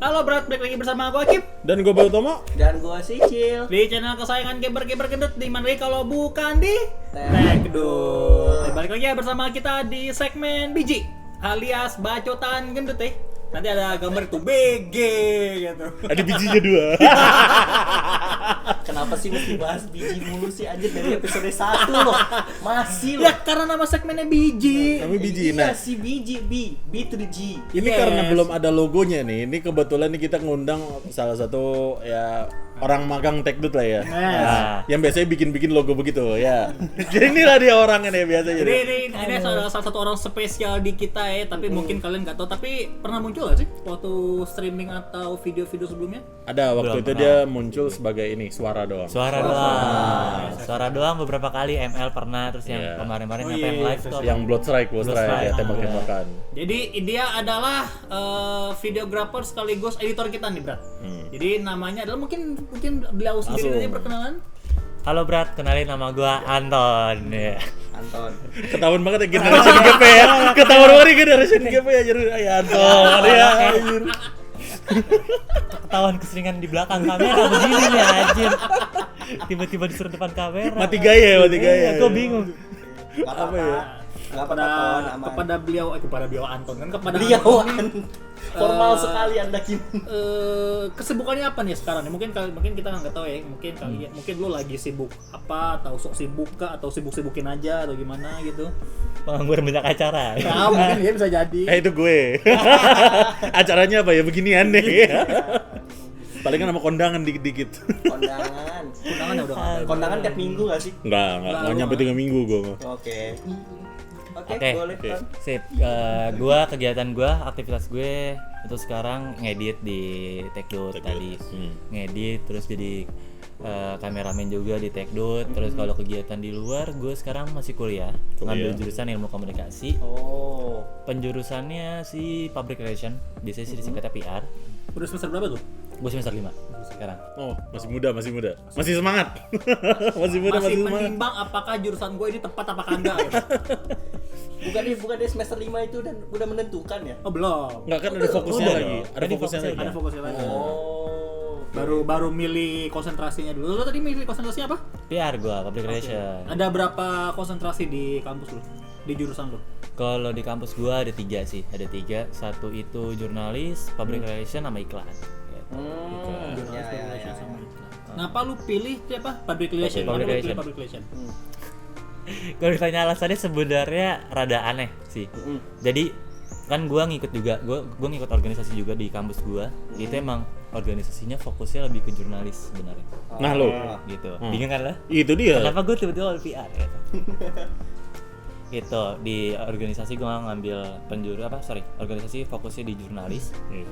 Halo Brat, balik lagi bersama gue Akip Dan gue Bautomo. Dan gua Sicil. di channel kesayangan gamer-gamer gendut. Di mana lagi kalau bukan di Tekdut. Balik lagi ya bersama kita di segmen biji alias bacotan gendut ya. Nanti ada gambar itu BG gitu. Ada bijinya 2. Kenapa sih mesti bahas biji mulu sih anjir dari episode 1 loh. Masih Ya loh. karena nama segmennya biji. Namanya biji. Iya Nah, si biji B3G. ini Yes. karena belum ada logonya nih. Ini kebetulan nih kita ngundang salah satu ya orang magang Tekdut lah ya. Nah. Yang biasanya bikin-bikin logo begitu ya. Jadi inilah dia orangnya nih biasanya. Jadi ini salah satu orang spesial di kita ya, tapi mungkin kalian nggak tahu. Tapi pernah muncul nggak sih waktu streaming atau video-video sebelumnya? Ada waktu Belum itu pernah. dia muncul sebagai ini suara doang. Suara doang beberapa kali ML pernah, terus yang Iya. kemarin-kemarin Oh apa iya, yang live iya, tuh Yang Blood Strike Strike. ya tembak-tembakan. Jadi dia adalah videographer sekaligus editor kita nih, Brat. Jadi namanya adalah mungkin beliau sendiri Langsung. aja perkenalan. Halo Brat, kenalin nama gua Anton ya. Anton. Ketahuan banget ya generation gap ya. Ketahuan banget ya generation gap ya. Ya Anton ya. anjir. Ketahuan keseringan di belakang kamera begini nih anjir. Tiba-tiba disuruh depan kamera. Mati gaya. Iya, gua bingung. Gak apa-apa. ya? Gak apa-apa Ton, aman. Kepada beliau Anton kan kepada Beliau Anton nih, formal eh, sekali Anda Kim. kesibukannya apa nih sekarang nih? Mungkin kita nggak tahu ya. Mungkin lu lagi sibuk apa atau sok sibuk kah atau sibuk-sibukin aja atau gimana gitu. Pengangguran banyak acara. Nah, mungkin ya bisa jadi. Itu gue. Acaranya apa ya beginian nih. Palingan sama kondangan dikit-dikit. Kondangan. Undangan ya udah nggak ada. Kondangan tiap minggu gak sih? Enggak nyampe 3 minggu gue mah. Oke. Oke, Oke. boleh Oke. Ton. Sip, kegiatan gua, aktivitas gue itu sekarang ngedit di Tekdut tadi. Ngedit terus jadi kameramen juga di Tekdut. Terus kalau kegiatan di luar, gue sekarang masih kuliah. Ngambil jurusan ilmu komunikasi. Oh. Penjurusannya si public relation, biasanya sih disingkatnya PR. Udah semester berapa tuh? Gue semester 5 sekarang. Oh, masih muda. Masih semangat. masih muda, Masih masih semangat. menimbang apakah jurusan gue ini tepat apakah enggak gitu. Bukan dia semester 5 itu dan udah menentukan ya? Oh belum. Enggak kan ada fokusnya Udah lagi. dong. Ada Tadi fokusnya fokusnya lagi. Ada fokusnya lagi. Oh. Baru milih konsentrasinya dulu. Lo tadi milih konsentrasinya apa? PR gue, public relation. Ada berapa konsentrasi di kampus lo? Di jurusan lo? Kalau di kampus gue ada 3 sih, ada 3. Satu itu jurnalis, public relation, sama iklan. Gitu. Jurnalis, Ya. public relation sama iklan. Kenapa lu pilih siapa? Public relation. Public Kenapa lu pilih relation. public relation? Kalau ditanya alasannya sebenarnya rada aneh sih. Jadi kan gua ngikut juga, gua ngikut organisasi juga di kampus gua. Itu emang organisasinya fokusnya lebih ke jurnalis sebenarnya. Nah, lo. Gitu. Bingung kan lah? Itu dia. Kenapa gua tiba-tiba ambil PR ya? Gitu, di organisasi gua ngambil organisasi fokusnya di jurnalis. Iya.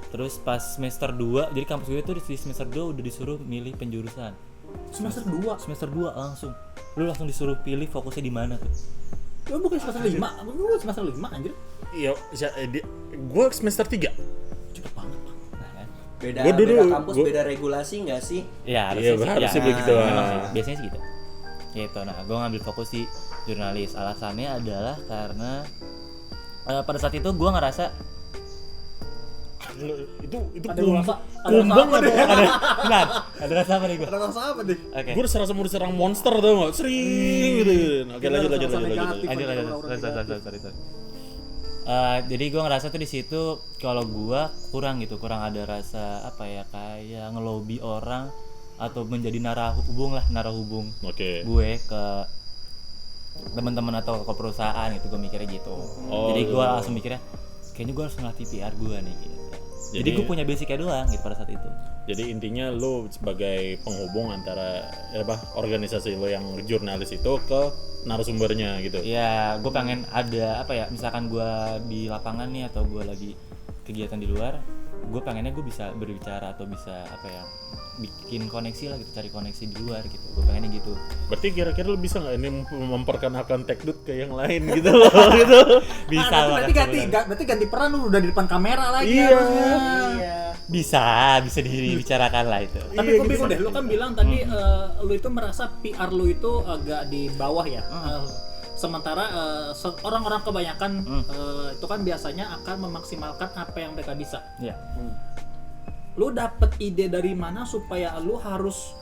Terus pas semester 2, jadi kampus gue tuh di semester 2 udah disuruh milih penjurusan. Semester 2. Semester 2 langsung. Lu langsung disuruh pilih fokusnya di mana tuh. Lu bukan semester 5. Lu semester 5 anjir. Iya, gue semester 3. Cepet banget. Nah, kan? Beda, Gua dulu- beda kampus, gua- beda regulasi nggak sih? Ya, Iya, harusnya begitu. memang sih, biasanya sih gitu. Gitu. Nah, gue ngambil fokus di jurnalis. Alasannya adalah karena pada saat itu gue ngerasa Itu Ada rasa kumbang apa ada. deh? ada rasa apa nih gue? Ada rasa apa deh? Oke. Gue serasa mau diserang monster tau gak? Sering gitu. Oke, lanjut. Negatif. Sorry. Jadi gue ngerasa tuh di situ kalau gue kurang ada rasa apa ya, kayak ngelobi orang atau menjadi narahubung Oke. gue ke teman-teman atau ke perusahaan gitu, gue mikirnya gitu. Oh, Jadi gue gitu. langsung mikirnya kayaknya gue harus ngelatih PR gue nih gitu. Jadi Jadi- gue punya basicnya doang gitu pada saat itu. Jadi intinya lo sebagai penghubung antara organisasi lo yang jurnalis itu ke narasumbernya gitu. Ya gue pengen ada apa ya, misalkan gue di lapangan nih atau gue lagi kegiatan di luar, gue pengennya gue bisa berbicara atau bisa apa ya, bikin koneksi lah gitu, cari koneksi di luar gitu. Gue pengennya gitu. Berarti kira-kira lo bisa nggak ini memperkenalkan Tekdut ke yang lain gitu loh gitu? Bisa berarti banget. berarti ganti peran lu udah di depan kamera lagi. Iya. harusnya. Iya. Bisa dibicarakan lah itu. Tapi Iya, gue gitu. bingung deh, lu kan bilang tadi lu itu merasa PR lu itu agak di bawah ya. Sementara orang-orang kebanyakan itu kan biasanya akan memaksimalkan apa yang mereka bisa. Iya. Lu dapet ide dari mana supaya lu harus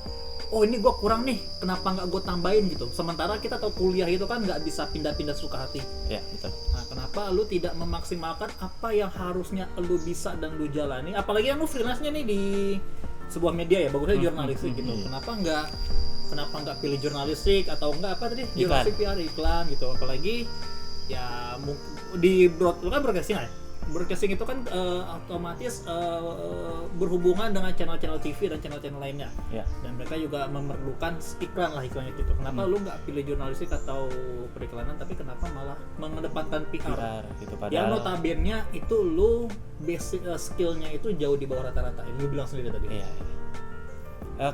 ini gue kurang nih, kenapa nggak gue tambahin gitu. Sementara kita tahu kuliah itu kan nggak bisa pindah-pindah suka hati. Iya, betul. Nah, kenapa lu tidak memaksimalkan apa yang harusnya lu bisa dan lu jalani? Apalagi yang lu freelance-nya nih di sebuah media ya, bagusnya jurnalistik gitu. Kenapa nggak pilih jurnalistik atau enggak apa tadi? Jurnalistik PR iklan gitu. Apalagi ya di lu kan broadcasting ya. Broadcasting itu kan otomatis berhubungan dengan channel-channel TV dan channel-channel lainnya. Iya. Dan mereka juga memerlukan iklannya gitu. Kenapa lu nggak pilih jurnalistik atau periklanan, tapi kenapa malah mengedepankan PR gitu, yang padahal notabene itu lu basic skillnya itu jauh di bawah rata-rata. Lu bilang sendiri tadi. iya.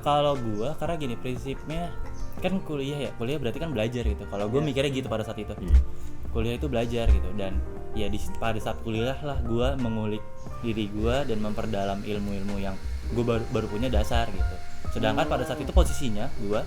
Kalau gua karena gini prinsipnya kan kuliah berarti kan belajar gitu. Kalau gua mikirnya gitu pada saat itu. Kuliah itu belajar gitu, dan ya pada saat kuliah lah gue mengulik diri gue dan memperdalam ilmu-ilmu yang gue baru punya dasar gitu. Sedangkan pada saat itu posisinya gue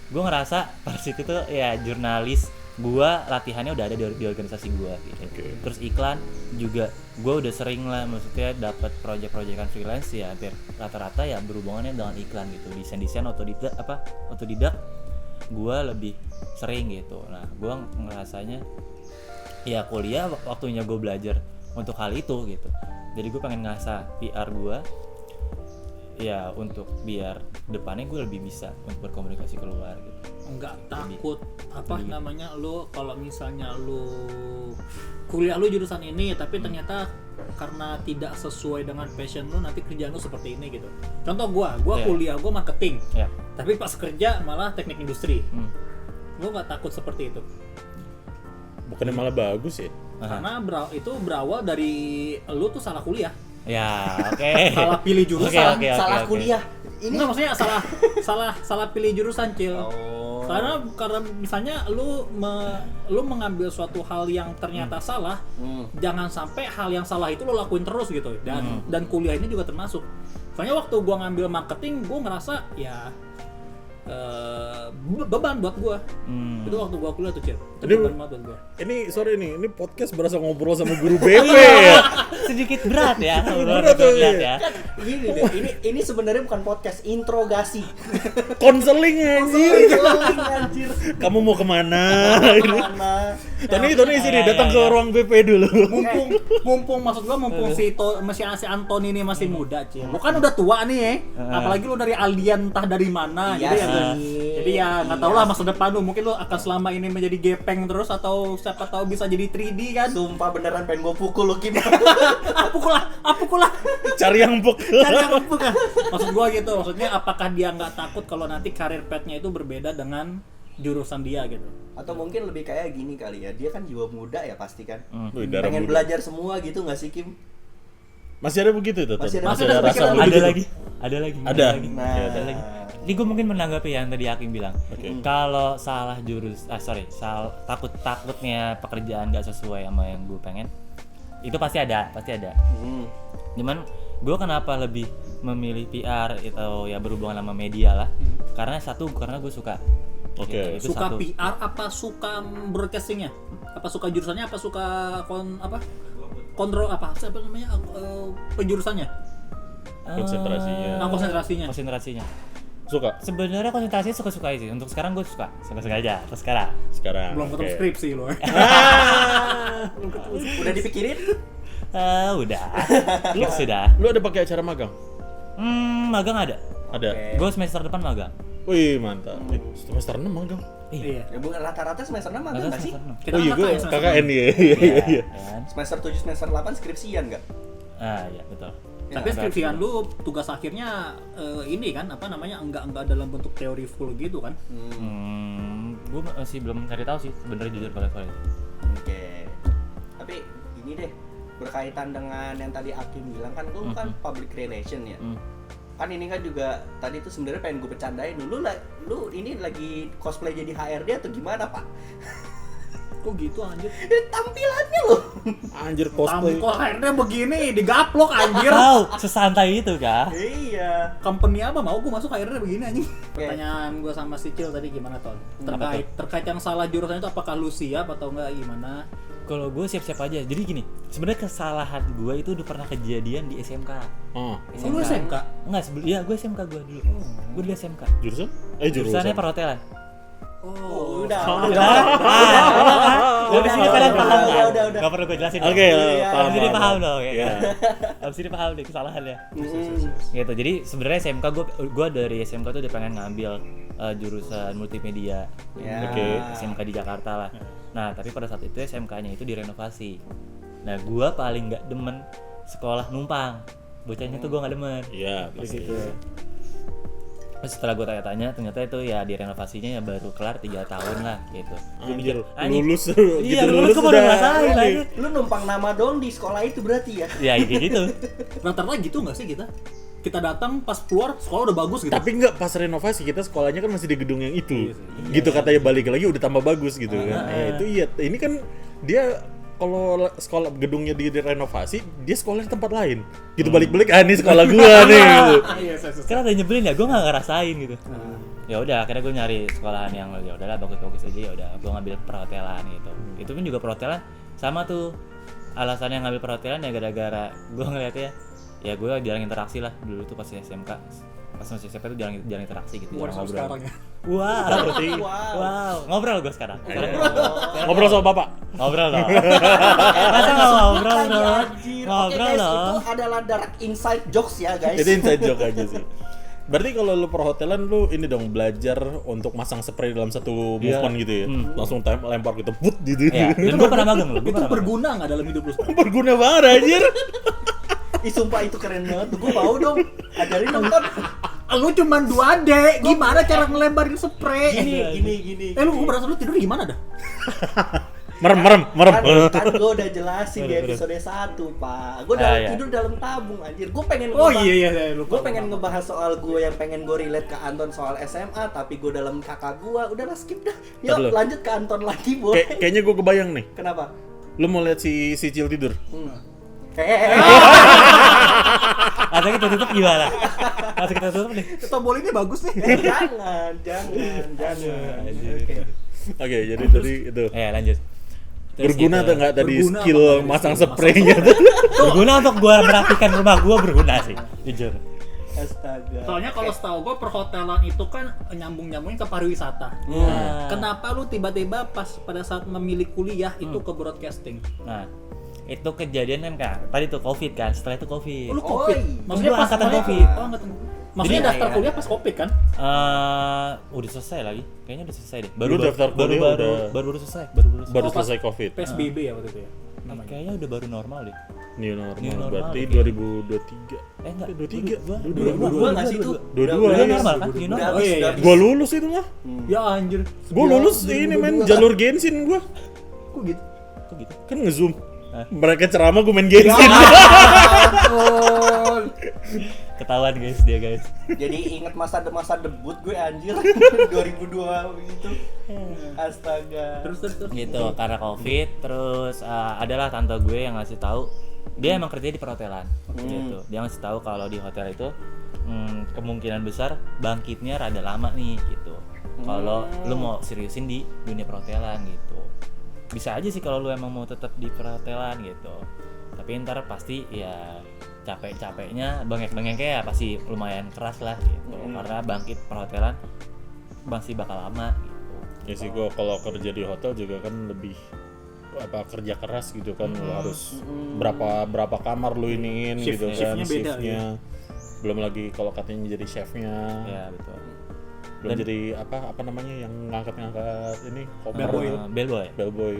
ngerasa pada saat itu ya jurnalis gue latihannya udah ada di organisasi gue gitu. Terus iklan juga gue udah sering lah, maksudnya dapat proyek-proyekan freelance ya hampir rata-rata ya berhubungannya dengan iklan gitu. Desain otodidak gue lebih sering gitu. Nah gue ngerasanya ya kuliah waktunya gue belajar untuk hal itu gitu. Jadi gue pengen ngasah PR gue ya untuk biar depannya gue lebih bisa untuk berkomunikasi keluar gitu. Enggak takut namanya lu kalau misalnya lu kuliah lu jurusan ini tapi ternyata karena tidak sesuai dengan passion lu, nanti kerjaan lu seperti ini gitu. Contoh gua kuliah gua marketing. Tapi pas kerja malah teknik industri. Gua nggak takut seperti itu. Bukannya malah bagus ya? Karena itu berawal dari lu tuh salah kuliah. Ya, oke. Salah pilih jurusan, salah kuliah. Ini enggak, maksudnya salah pilih jurusan, Cil. Karena misalnya lu mengambil suatu hal yang ternyata salah, jangan sampai hal yang salah itu lu lakuin terus gitu. Dan kuliah ini juga termasuk. Soalnya waktu gua ngambil marketing, gua ngerasa ya beban buat gua. Itu waktu gua kuliah tuh, Cil. Itu beban banget buat gua. Ini sorry nih, ini podcast berasa ngobrol sama guru BP ya. Sedikit berat ya. Berat tuh ya. Gini deh, ini sebenarnya bukan podcast, interogasi. Konseling Anjir. Kamu mau kemana? Mana? Tony sini datang ke ruang BP dulu. Mumpung maksud gua si Anthony ini masih muda, Cil. Lu kan udah tua nih ya. Apalagi lu dari alien entah dari mana. Jadi ya nggak tahu lah masa depan lu, mungkin lu akan selama ini menjadi gepeng terus atau siapa tahu bisa jadi 3D kan. Sumpah beneran pengen gua pukul lu, Kim. Pukul lah. Cari yang empuk kan. Maksud gua gitu, maksudnya apakah dia nggak takut kalau nanti karir path-nya itu berbeda dengan jurusan dia gitu. Atau mungkin lebih kayak gini kali ya, dia kan jiwa muda ya pasti kan. muda. Pengen belajar semua gitu nggak sih, Kim? Masih ada begitu tuh? Masih ada ada rasa pikiran begitu? Ada lagi. Ada. Ada lagi. Ini gue mungkin menanggapi yang tadi Hakim bilang. Kalau salah takutnya pekerjaan gak sesuai sama yang gue pengen, itu pasti ada. Cuman gue kenapa lebih memilih PR atau ya berhubungan sama media lah? Karena gue suka. Itu Suka satu. PR apa suka broadcastingnya? Apa suka jurusannya? Apa suka kontrol apa? Siapa namanya? Penjurusannya? Konsentrasinya. Suka? Sebenarnya konsentrasinya suka-suka aja sih. Untuk sekarang gue suka aja. Terus sekarang. Belum ketemu skripsi lo. Udah dipikirin? Udah. Sudah. Lu ada pakai acara magang? Magang ada. Ada. Gue semester depan magang. Wih mantap. Semester 6 magang. Iya. Ya bukan rata-rata semester 6 magang nggak sih? Kita Gue semester KKN ya. Iya. Semester 7, semester 8 skripsian nggak? Iya betul. Tapi skripsian lu tugas akhirnya ini kan enggak dalam bentuk teori full gitu kan? Gue masih belum cari tahu sih sebenarnya jujur kalau itu. Oke. Tapi gini deh, berkaitan dengan yang tadi Hakim bilang kan lu kan public relation ya. Kan ini kan juga tadi tuh sebenarnya pengen gue bercandain dulu. Lu ini lagi cosplay jadi HRD atau gimana, Pak? Kok gitu anjir? Tampilannya loh. Anjir cosplay. Kok akhirnya begini digaplok anjir. Tahu, sesantai itu kah? Iya. Company apa mau gue masuk akhirnya begini anjing. Oke. Pertanyaan gue sama si Cil tadi gimana Ton? Apa Terkait yang salah jurusan itu apakah lu siap atau enggak gimana? Kalau gue siap-siap aja. Jadi gini, sebenarnya kesalahan gue itu udah pernah kejadian di SMK. Oh, Lu SMK? Enggak, iya gue SMK gue dulu. Gue dulu SMK. jurusan? Jurusannya perhotelan. Oh, udah. Udah sini kalian paham kan? Udah. Gak perlu gue jelasin. Oke, Abis ini paham dong. Iya. Abis ini paham deh kesalahannya. Mm-mm. Gitu. Jadi sebenarnya SMK gue dari SMK tuh udah pengen ngambil jurusan multimedia. Ya. Oke. SMK di Jakarta lah. Nah, tapi pada saat itu SMK-nya itu direnovasi. Nah, gue paling nggak demen sekolah numpang. Bocahnya tuh gue nggak demen. Iya, pasti. Terus setelah gue tanya-tanya, ternyata itu ya direnovasinya ya baru kelar 3 tahun lah gitu. Anjir, Anjing. lulus Iya, lulus gue baru ngerasain lagi. Lu numpang nama dong di sekolah itu berarti ya? Ya kayak gitu. Rata-rata gitu nggak sih kita? Kita datang pas keluar sekolah udah bagus gitu. Tapi enggak, pas renovasi kita sekolahnya kan masih di gedung yang itu. Gitu katanya balik lagi udah tambah bagus gitu kan. Itu iya, ini kan dia kalau sekolah gedungnya direnovasi, dia sekolah di tempat lain. Gitu balik-balik ini sekolah gua nih gitu. Karena ada nyebelin ya, gue nggak ngerasain gitu. Ya udah, akhirnya gue nyari sekolahan yang ya udahlah bagus-bagus aja, ya udah gue ngambil perhotelan gitu. Itu pun juga perhotelan sama tuh. Alasannya ngambil perhotelan ya gara-gara gue ngeliatnya ya gue jarang interaksi lah dulu tuh pas SMK. Pas masih SMP tuh jarang interaksi gitu, jarang ngobrol. Sekarang ya. Wow, Berarti wow, ngobrol gue sekarang. ngobrol sama bapak. Ngobrol dong. Masa nggak ngobrol dong? Anjir. Oke Ngobrol guys, dong. itu adalah dark inside jokes ya guys. Itu inside joke aja sih. Berarti kalau lu perhotelan lu ini dong belajar untuk masang spray dalam satu movement gitu ya. Langsung lempar gitu, put gitu. Ya, dan gue pernah magang loh. Itu berguna nggak dalam hidup lu? Berguna banget anjir. Ih sumpah itu keren banget tuh, gue mau dong. Ajarin nonton. Lu cuma 2D, gimana cara ngelebarin spray? Gini. Lu berasa lu tidur gimana dah? Merem. Kan gue udah jelasin di episode 1 Pak. Gue udah iya. tidur dalam tabung anjir. Gue pengen Oh iya, Gue pengen ngebahas soal gue yang pengen gue relate ke Anton soal SMA, tapi gue dalam kakak gue. Udahlah skip dah. Ntar Yuk dulu. lanjut ke Anton lagi boleh. Kayaknya gua kebayang nih. Kenapa? Lu mau lihat si Cil tidur? Atau kita tutup gimana? Atau kita tutup nih? Tombol ini bagus nih. Jangan. Oke, jadi tadi itu. Lanjut. Terus Berguna gitu. atau enggak tadi Berguna skill apa tadi? masang Skill spraynya tuh? Berguna untuk gua merapikan rumah gua, berguna sih, jujur. Astaga. Soalnya kalau setahu gue perhotelan itu kan nyambung-nyambungin ke pariwisata. Nah. Kenapa lu tiba-tiba pas pada saat memilih kuliah itu ke broadcasting? Nah, itu kejadian kan Kak. Tadi tuh Covid kan, setelah itu Covid. Lu COVID? Maksudnya Gua pas angkatan kuliah? COVID. Oh, angkatan COVID. Maksudnya Jadi, daftar kuliah pas COVID kan? Udah selesai lagi. Kayaknya udah selesai deh. Lu daftar kuliah udah- baru selesai, baru selesai. Baru Oh, pas selesai Covid. PSBB ya waktu itu ya? Namanya. Kayaknya udah baru normal deh. New normal, New normal, berarti oke. 2023. Enggak, 23. 22 nggak sih itu? Dua-dua. Udah normal kan? New normal. Oh iya, iya. Gua lulus itu mah. Ya anjir. Gua lulus ini men jalur Genshin gua. Kok gitu? Kok gitu? Kan nge-zoom. Hah? Mereka ceramah gua main Genshin. ampun. Ketahuan guys dia guys. Jadi inget masa debut gue anjir 2002 gitu. Astaga. Terus. Gitu, karena Covid, terus adalah tante gue yang ngasih tahu dia emang kerja di perhotelan. Gitu. Dia ngasih tahu kalau di hotel itu kemungkinan besar bangkitnya rada lama nih gitu. Kalau lu mau seriusin di dunia perhotelan gitu. Bisa aja sih kalau lu emang mau tetap di perhotelan gitu. Tapi ntar pasti ya capek-capeknya bengek-bengeknya ya pasti lumayan keras lah gitu. Karena bangkit perhotelan masih bakal lama gitu. Ya sih gua kalau kerja di hotel juga kan lebih kerja keras gitu kan. Lu harus berapa kamar lu iniin Shift- gitu kan shiftnya beda, shiftnya. Belum lagi kalau katanya jadi chefnya. Ya betul. Belum jadi apa namanya yang ngangkat ini koper Bellboy. itu. Bellboy. Bellboy.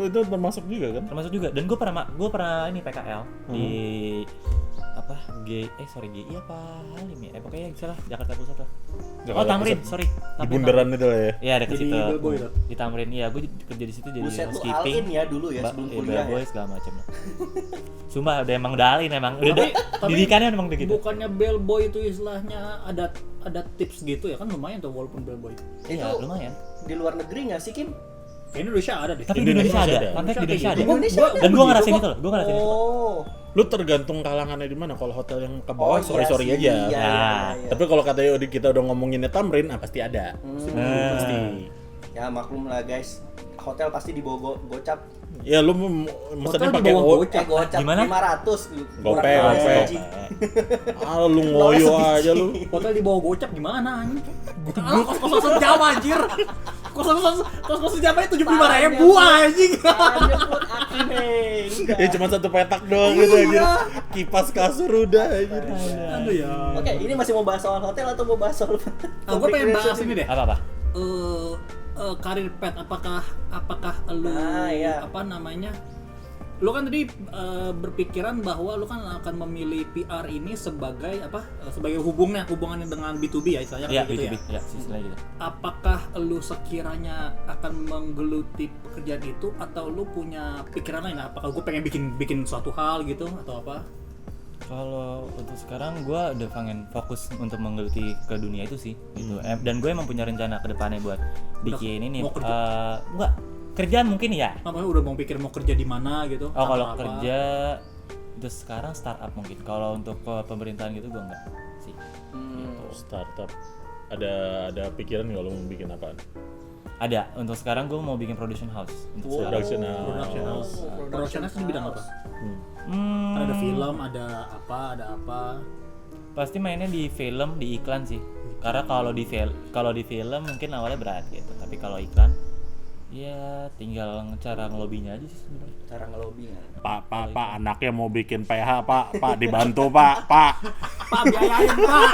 Itu termasuk juga kan? Termasuk juga, dan gue pernah ini PKL di apa GI apa Halim ya, pokoknya yang salah Jakarta Pusat lah. Jakarta Tamrin, Pusat. sorry. Di bundaran itu lah ya. Iya dekat Jadi situ. Bellboy tuh. Di Tamrin, iya gue kerja di situ jadi Buset lu housekeeping. alin ya dulu ya sebelum kuliah Bellboy ya. segala macam. Sumpah udah alin emang. Udah Tapi didikannya memang udah gitu. Bukannya bellboy itu istilahnya ada tips gitu ya kan lumayan tuh walaupun bellboy. Iya, Itu lumayan. di luar negeri nggak sih Kim? Kayaknya Indonesia ada deh. Tapi di Indonesia ada. ada. Kontak di Indonesia ada. Indonesia ada. Dan gua ngerasain itu loh. Gua ngerasain itu. Oh. Lu tergantung kalangannya di mana. Kalau hotel yang ke bawah sorry sih. aja. Iya, Nah, iya. Tapi kalau katanya kita udah ngomonginnya Tamrin, pasti ada. Pasti. Ya maklum lah guys. Hotel pasti di bawah gocap. Ya lu maksudnya Hotel di pakai bawah gocap. Gocap Gimana? 500. Gope. Anjing. Lu ngoyo aja lu. Hotel di bawah gocap gimana anjing? Kos-kosan sejam anjir. Kos-kosan sejam aja 75.000 anjing. Nyebut Akimeng. Ya cuma satu petak doang gitu aja. Kipas kasur udah aja. Aduh ya. Oke, ini masih mau bahas soal hotel atau mau bahas soal Gue pengen bahas ini deh. Apa? Karir pet apakah lu iya. apa namanya? Lu kan tadi berpikiran bahwa lu kan akan memilih PR ini sebagai apa? Sebagai hubungannya dengan B2B ya istilahnya Iya, kayak gitu B2B. ya. Ya, istilahnya gitu. Apakah lu sekiranya akan menggeluti pekerjaan itu atau lu punya pikiran lain? Apakah gue pengen bikin suatu hal gitu atau apa? Kalau untuk sekarang gue udah pengen fokus untuk menggeluti ke dunia itu sih gitu. Dan gue emang punya rencana ke depannya buat bikin ini mau kerja? enggak kerjaan mungkin ya. Namanya udah mau pikir mau kerja di mana gitu? Oh, kalau apa? kerja itu sekarang startup mungkin. Kalau untuk ke pemerintahan gitu gue enggak sih. Startup. Ada pikiran nggak lu mau bikin apaan? Ada. Untuk sekarang gue mau bikin production house. Untuk sekarang. Production Production house. Production house di bidang apa? Ada film, ada apa? Pasti mainnya di film, di iklan sih. Karena kalau di film mungkin awalnya berat gitu. Tapi kalau iklan ya tinggal cara ngelobinya aja sih sebenarnya. Cara ngelobi kan. Pak, anaknya mau bikin PH, Pak, dibantu, Pak. Pak biayain Pak.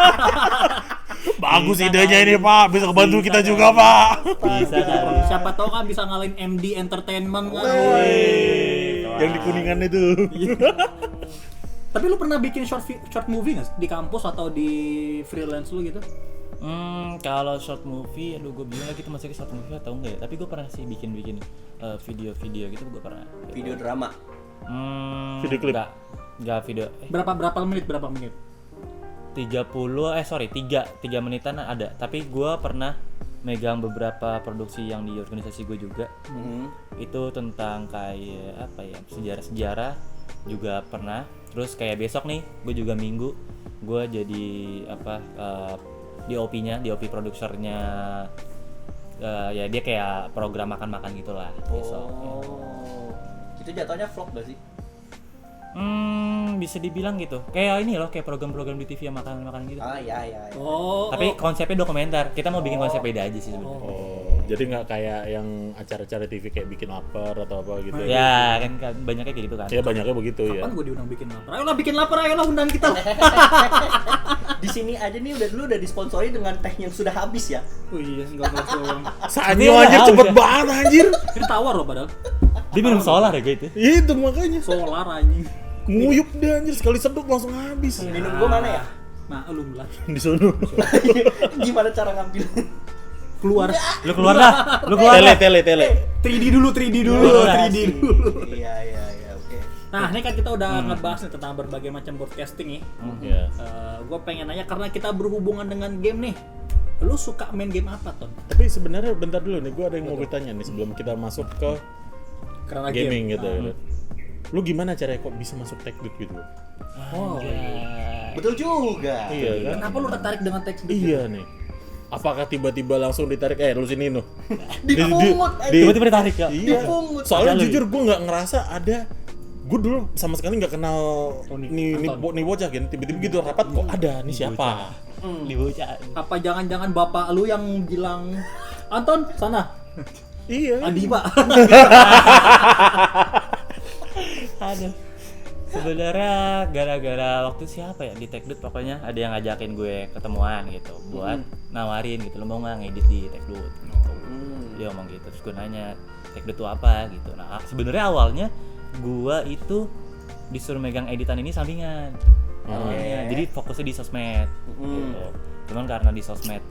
Bagus Bisa idenya kali. ini, Pak. Bisa kebantu Bisa kita kali. juga, Pak. Bisa kali. Siapa tahu kan bisa ngalahin MD Entertainment kan. Yang di Kuningan itu. Tapi lu pernah bikin short movie nggak di kampus atau di freelance lu gitu? Kalau short movie, aduh gue bingung lagi itu masih short movie atau enggak ya. Tapi gue pernah sih bikin video-video gitu gue pernah. Video drama. Video klip? Enggak video. Berapa menit? 3 menitan ada. Tapi gue pernah megang beberapa produksi yang di organisasi gue juga. Itu tentang kayak apa ya, sejarah-sejarah juga pernah. Terus kayak besok nih, gue juga minggu gue jadi DOP produsernya. Ya dia kayak program makan-makan gitulah besok. Itu jatuhnya vlog gak sih? Bisa dibilang gitu. Kayak ini loh, kayak program-program di TV yang makan-makan gitu. Iya. Tapi konsepnya dokumenter. Kita mau bikin konsep beda aja sih sebenarnya. Jadi nggak kayak yang acara-acara TV kayak bikin lapar atau apa gitu. Ya, kan banyaknya kayak gitu kan. Ya banyaknya begitu ya. Kapan gue diundang bikin lapar? Ayolah bikin lapar, ayolah undang kita. Di sini aja nih udah disponsori dengan teh yang sudah habis ya. Oh iya, enggak doang. Sanyo anjir cepet banget anjir. Ini tawar loh padahal. Dia minum solar ya gitu. Itu makanya. Solar anjing. Nguyup dia anjir, sekali seduk langsung habis. Minum gua mana ya? Nah, lu lah. Di sono. Gimana cara ngambil? Keluar. Lu keluar dah. Lu keluar dah. Tele. 3D dulu. Iya, oke. Nah, ini kan kita udah ngebahas nih tentang berbagai macam broadcasting nih. Ya. Gue pengen nanya karena kita berhubungan dengan game nih. Lu suka main game apa, Ton? Tapi sebenarnya bentar dulu nih, gue ada yang mau bertanya nih sebelum kita masuk ke Karena gaming gitu. Lu gimana caranya kok bisa masuk TechDude gitu? Oh, Betul juga. Iya kan? kenapa lu tertarik dengan tech? Iya nih. Apakah tiba-tiba langsung ditarik lu sini nuh? Dipungut aja. Tiba-tiba ditarik ya. Iya. Dipungut. Soalnya Jalan. jujur gue nggak ngerasa ada. Gue dulu sama sekali nggak kenal nih bocah kan. Tiba-tiba gitu rapat kok ada nih siapa? Di bocah. Apa jangan-jangan bapak lu yang bilang, Anton, sana. Iya. Adi, Pak. Aduh. Sebenarnya gara-gara waktu siapa ya di TechDude pokoknya ada yang ngajakin gue ketemuan gitu buat nawarin gitu, lo mau nggak ngedit di TechDude gitu. Dia ngomong gitu, terus gue nanya TechDude itu apa gitu. Nah sebenarnya awalnya gue itu disuruh megang editan ini sampingan. Jadi fokusnya di sosmed gitu. Cuman karena di sosmed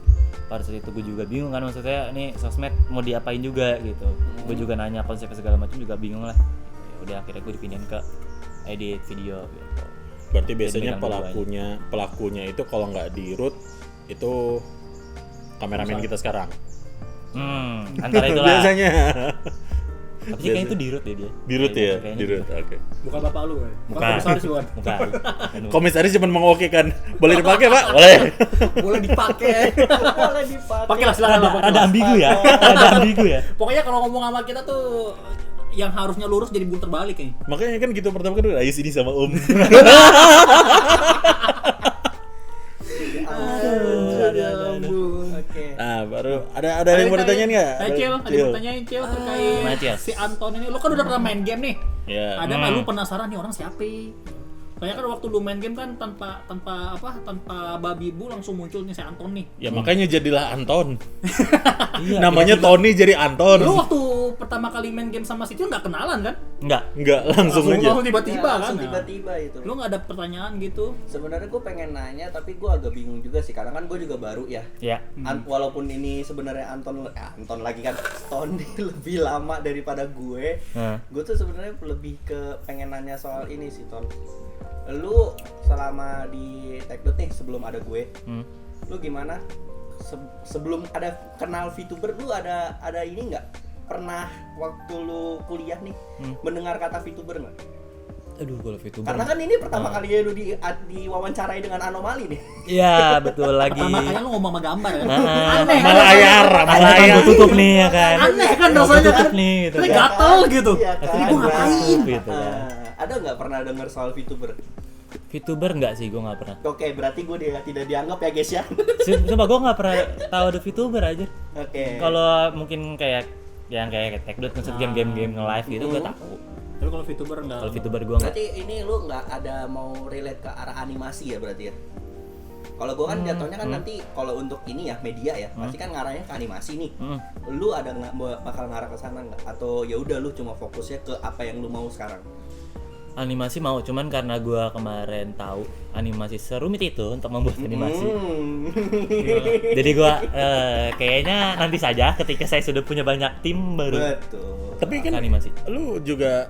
pada saat itu gue juga bingung kan, maksudnya nih sosmed mau diapain juga gitu. Gue juga nanya konsepnya segala macam juga bingung lah. Ya udah akhirnya gue dipindahin ke edit video gitu. Berarti biasanya pelakunya itu kalau nggak di root itu kameramen kita sekarang. Antara itulah. Biasanya. Tapi sih kayaknya itu dirut ya dia. Dirut ya, Kayaknya dirut. Oke. Bukan bapak lu kan? Bukan. Komisaris bukan? Bukan. Komisaris cuma mengokekan. Boleh dipakai, Pak? Boleh. Boleh dipakai. Boleh dipakai. Pakailah silakan Ada, Bapak. ada ambigu ya. Ada ambigu ya. Pokoknya kalau ngomong sama kita tuh yang harusnya lurus jadi bunter balik kayaknya. Makanya kan gitu pertama kan ayo sini sama Om. Oke. Nah, baru ada yang mau ditanyain nggak? Cil, ada yang mau tanyain Cil terkait Gimana, Cil? si Anton ini. Lo kan udah pernah main game nih. Ya. Ada nggak lu penasaran nih orang siapa? Soalnya kan waktu lu main game kan tanpa babi bu langsung muncul nih si Anton nih. Ya makanya jadilah Anton. Iya, Namanya Tony jadi Anton. Lu waktu pertama kali main game sama si Cil nggak kenalan kan? Enggak. Langsung aja. Langsung tiba-tiba Ya, kan? langsung tiba-tiba itu. Lu nggak ada pertanyaan gitu? Sebenarnya gue pengen nanya tapi gue agak bingung juga sih karena kan gue juga baru ya. Ya. Walaupun ini sebenarnya Anton lagi kan Tony lebih lama daripada gue. Gue tuh sebenarnya lebih ke pengen nanya soal ini sih Ton. Lu selama di Techdot nih sebelum ada gue, lu gimana? Sebelum ada kenal VTuber, lu ada ini nggak? Pernah waktu lu kuliah nih mendengar kata VTuber nggak? Aduh, kalau VTuber. Karena kan ini pertama kali ya lu diwawancarai dengan anomali nih. Iya, betul lagi. Pertama kali lu ngomong sama gambar ya? Aneh kan? Malayar, Kan Malayar. gua tutup nih ya kan. Aneh kan Gua rasanya tutup kan? nih gitu. Ini kan. gatel gitu. Iya Ini kan? gua ngapain? Gitu kan. Ada nggak pernah dengar soal VTuber? VTuber enggak sih, gua enggak pernah. Oke, berarti gue tidak dianggap ya guys ya. Coba gua enggak pernah tahu ada VTuber aja. Oke. Kalau mungkin kayak yang kayak Techdot ngecet game-game nge-live gitu gua tahu. Tapi kalau VTuber enggak. Kalau VTuber gua enggak. Berarti ini lu nggak ada mau relate ke arah animasi ya berarti ya? Kalau gue kan jatuhnya kan nanti kalau untuk ini ya media ya pasti kan ngarahnya ke animasi nih. Lu ada nggak bakal ngarah ke sana nggak? Atau ya udah lu cuma fokusnya ke apa yang lu mau sekarang? Animasi mau, cuman karena gua kemarin tahu animasi serumit itu untuk membuat animasi. Jadi gua kayaknya nanti saja ketika saya sudah punya banyak tim baru. Betul. Tapi kan Animasi. lu juga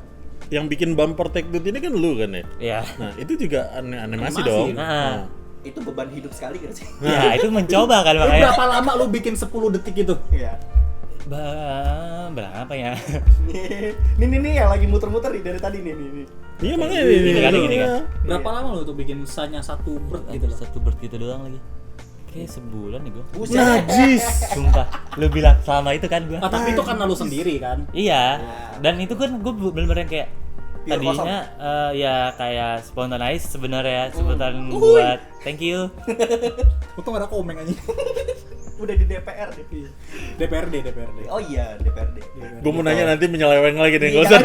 yang bikin bumper Techdot ini kan lu kan ya? Ya. Nah, itu juga animasi Animasi. dong. Nah. Itu beban hidup sekali kan sih? Ya, itu mencoba kan Lu makanya. berapa lama lu bikin 10 detik itu? Iya. Berapa ya? Nih yang lagi muter-muter nih dari tadi nih. Iya makanya Gini kan, gini kan. Berapa lama lu tuh bikin misalnya satu bird gitu loh? Satu bird gitu doang lagi. Kayak sebulan nih gua. Buset. Najis. Sumpah, lu bilang selama itu kan gua. Ah, tapi itu karena lu sendiri kan? Iya. Dan itu kan gua bener-bener kayak Pure tadinya ya kayak spontanize sebenarnya sebutan buat thank you. Untung ada komeng aja. Udah di DPR deh. DPRD. Oh iya, DPRD. Gue mau nanya nanti menyeleweng lagi nih, Iya. nggak usah.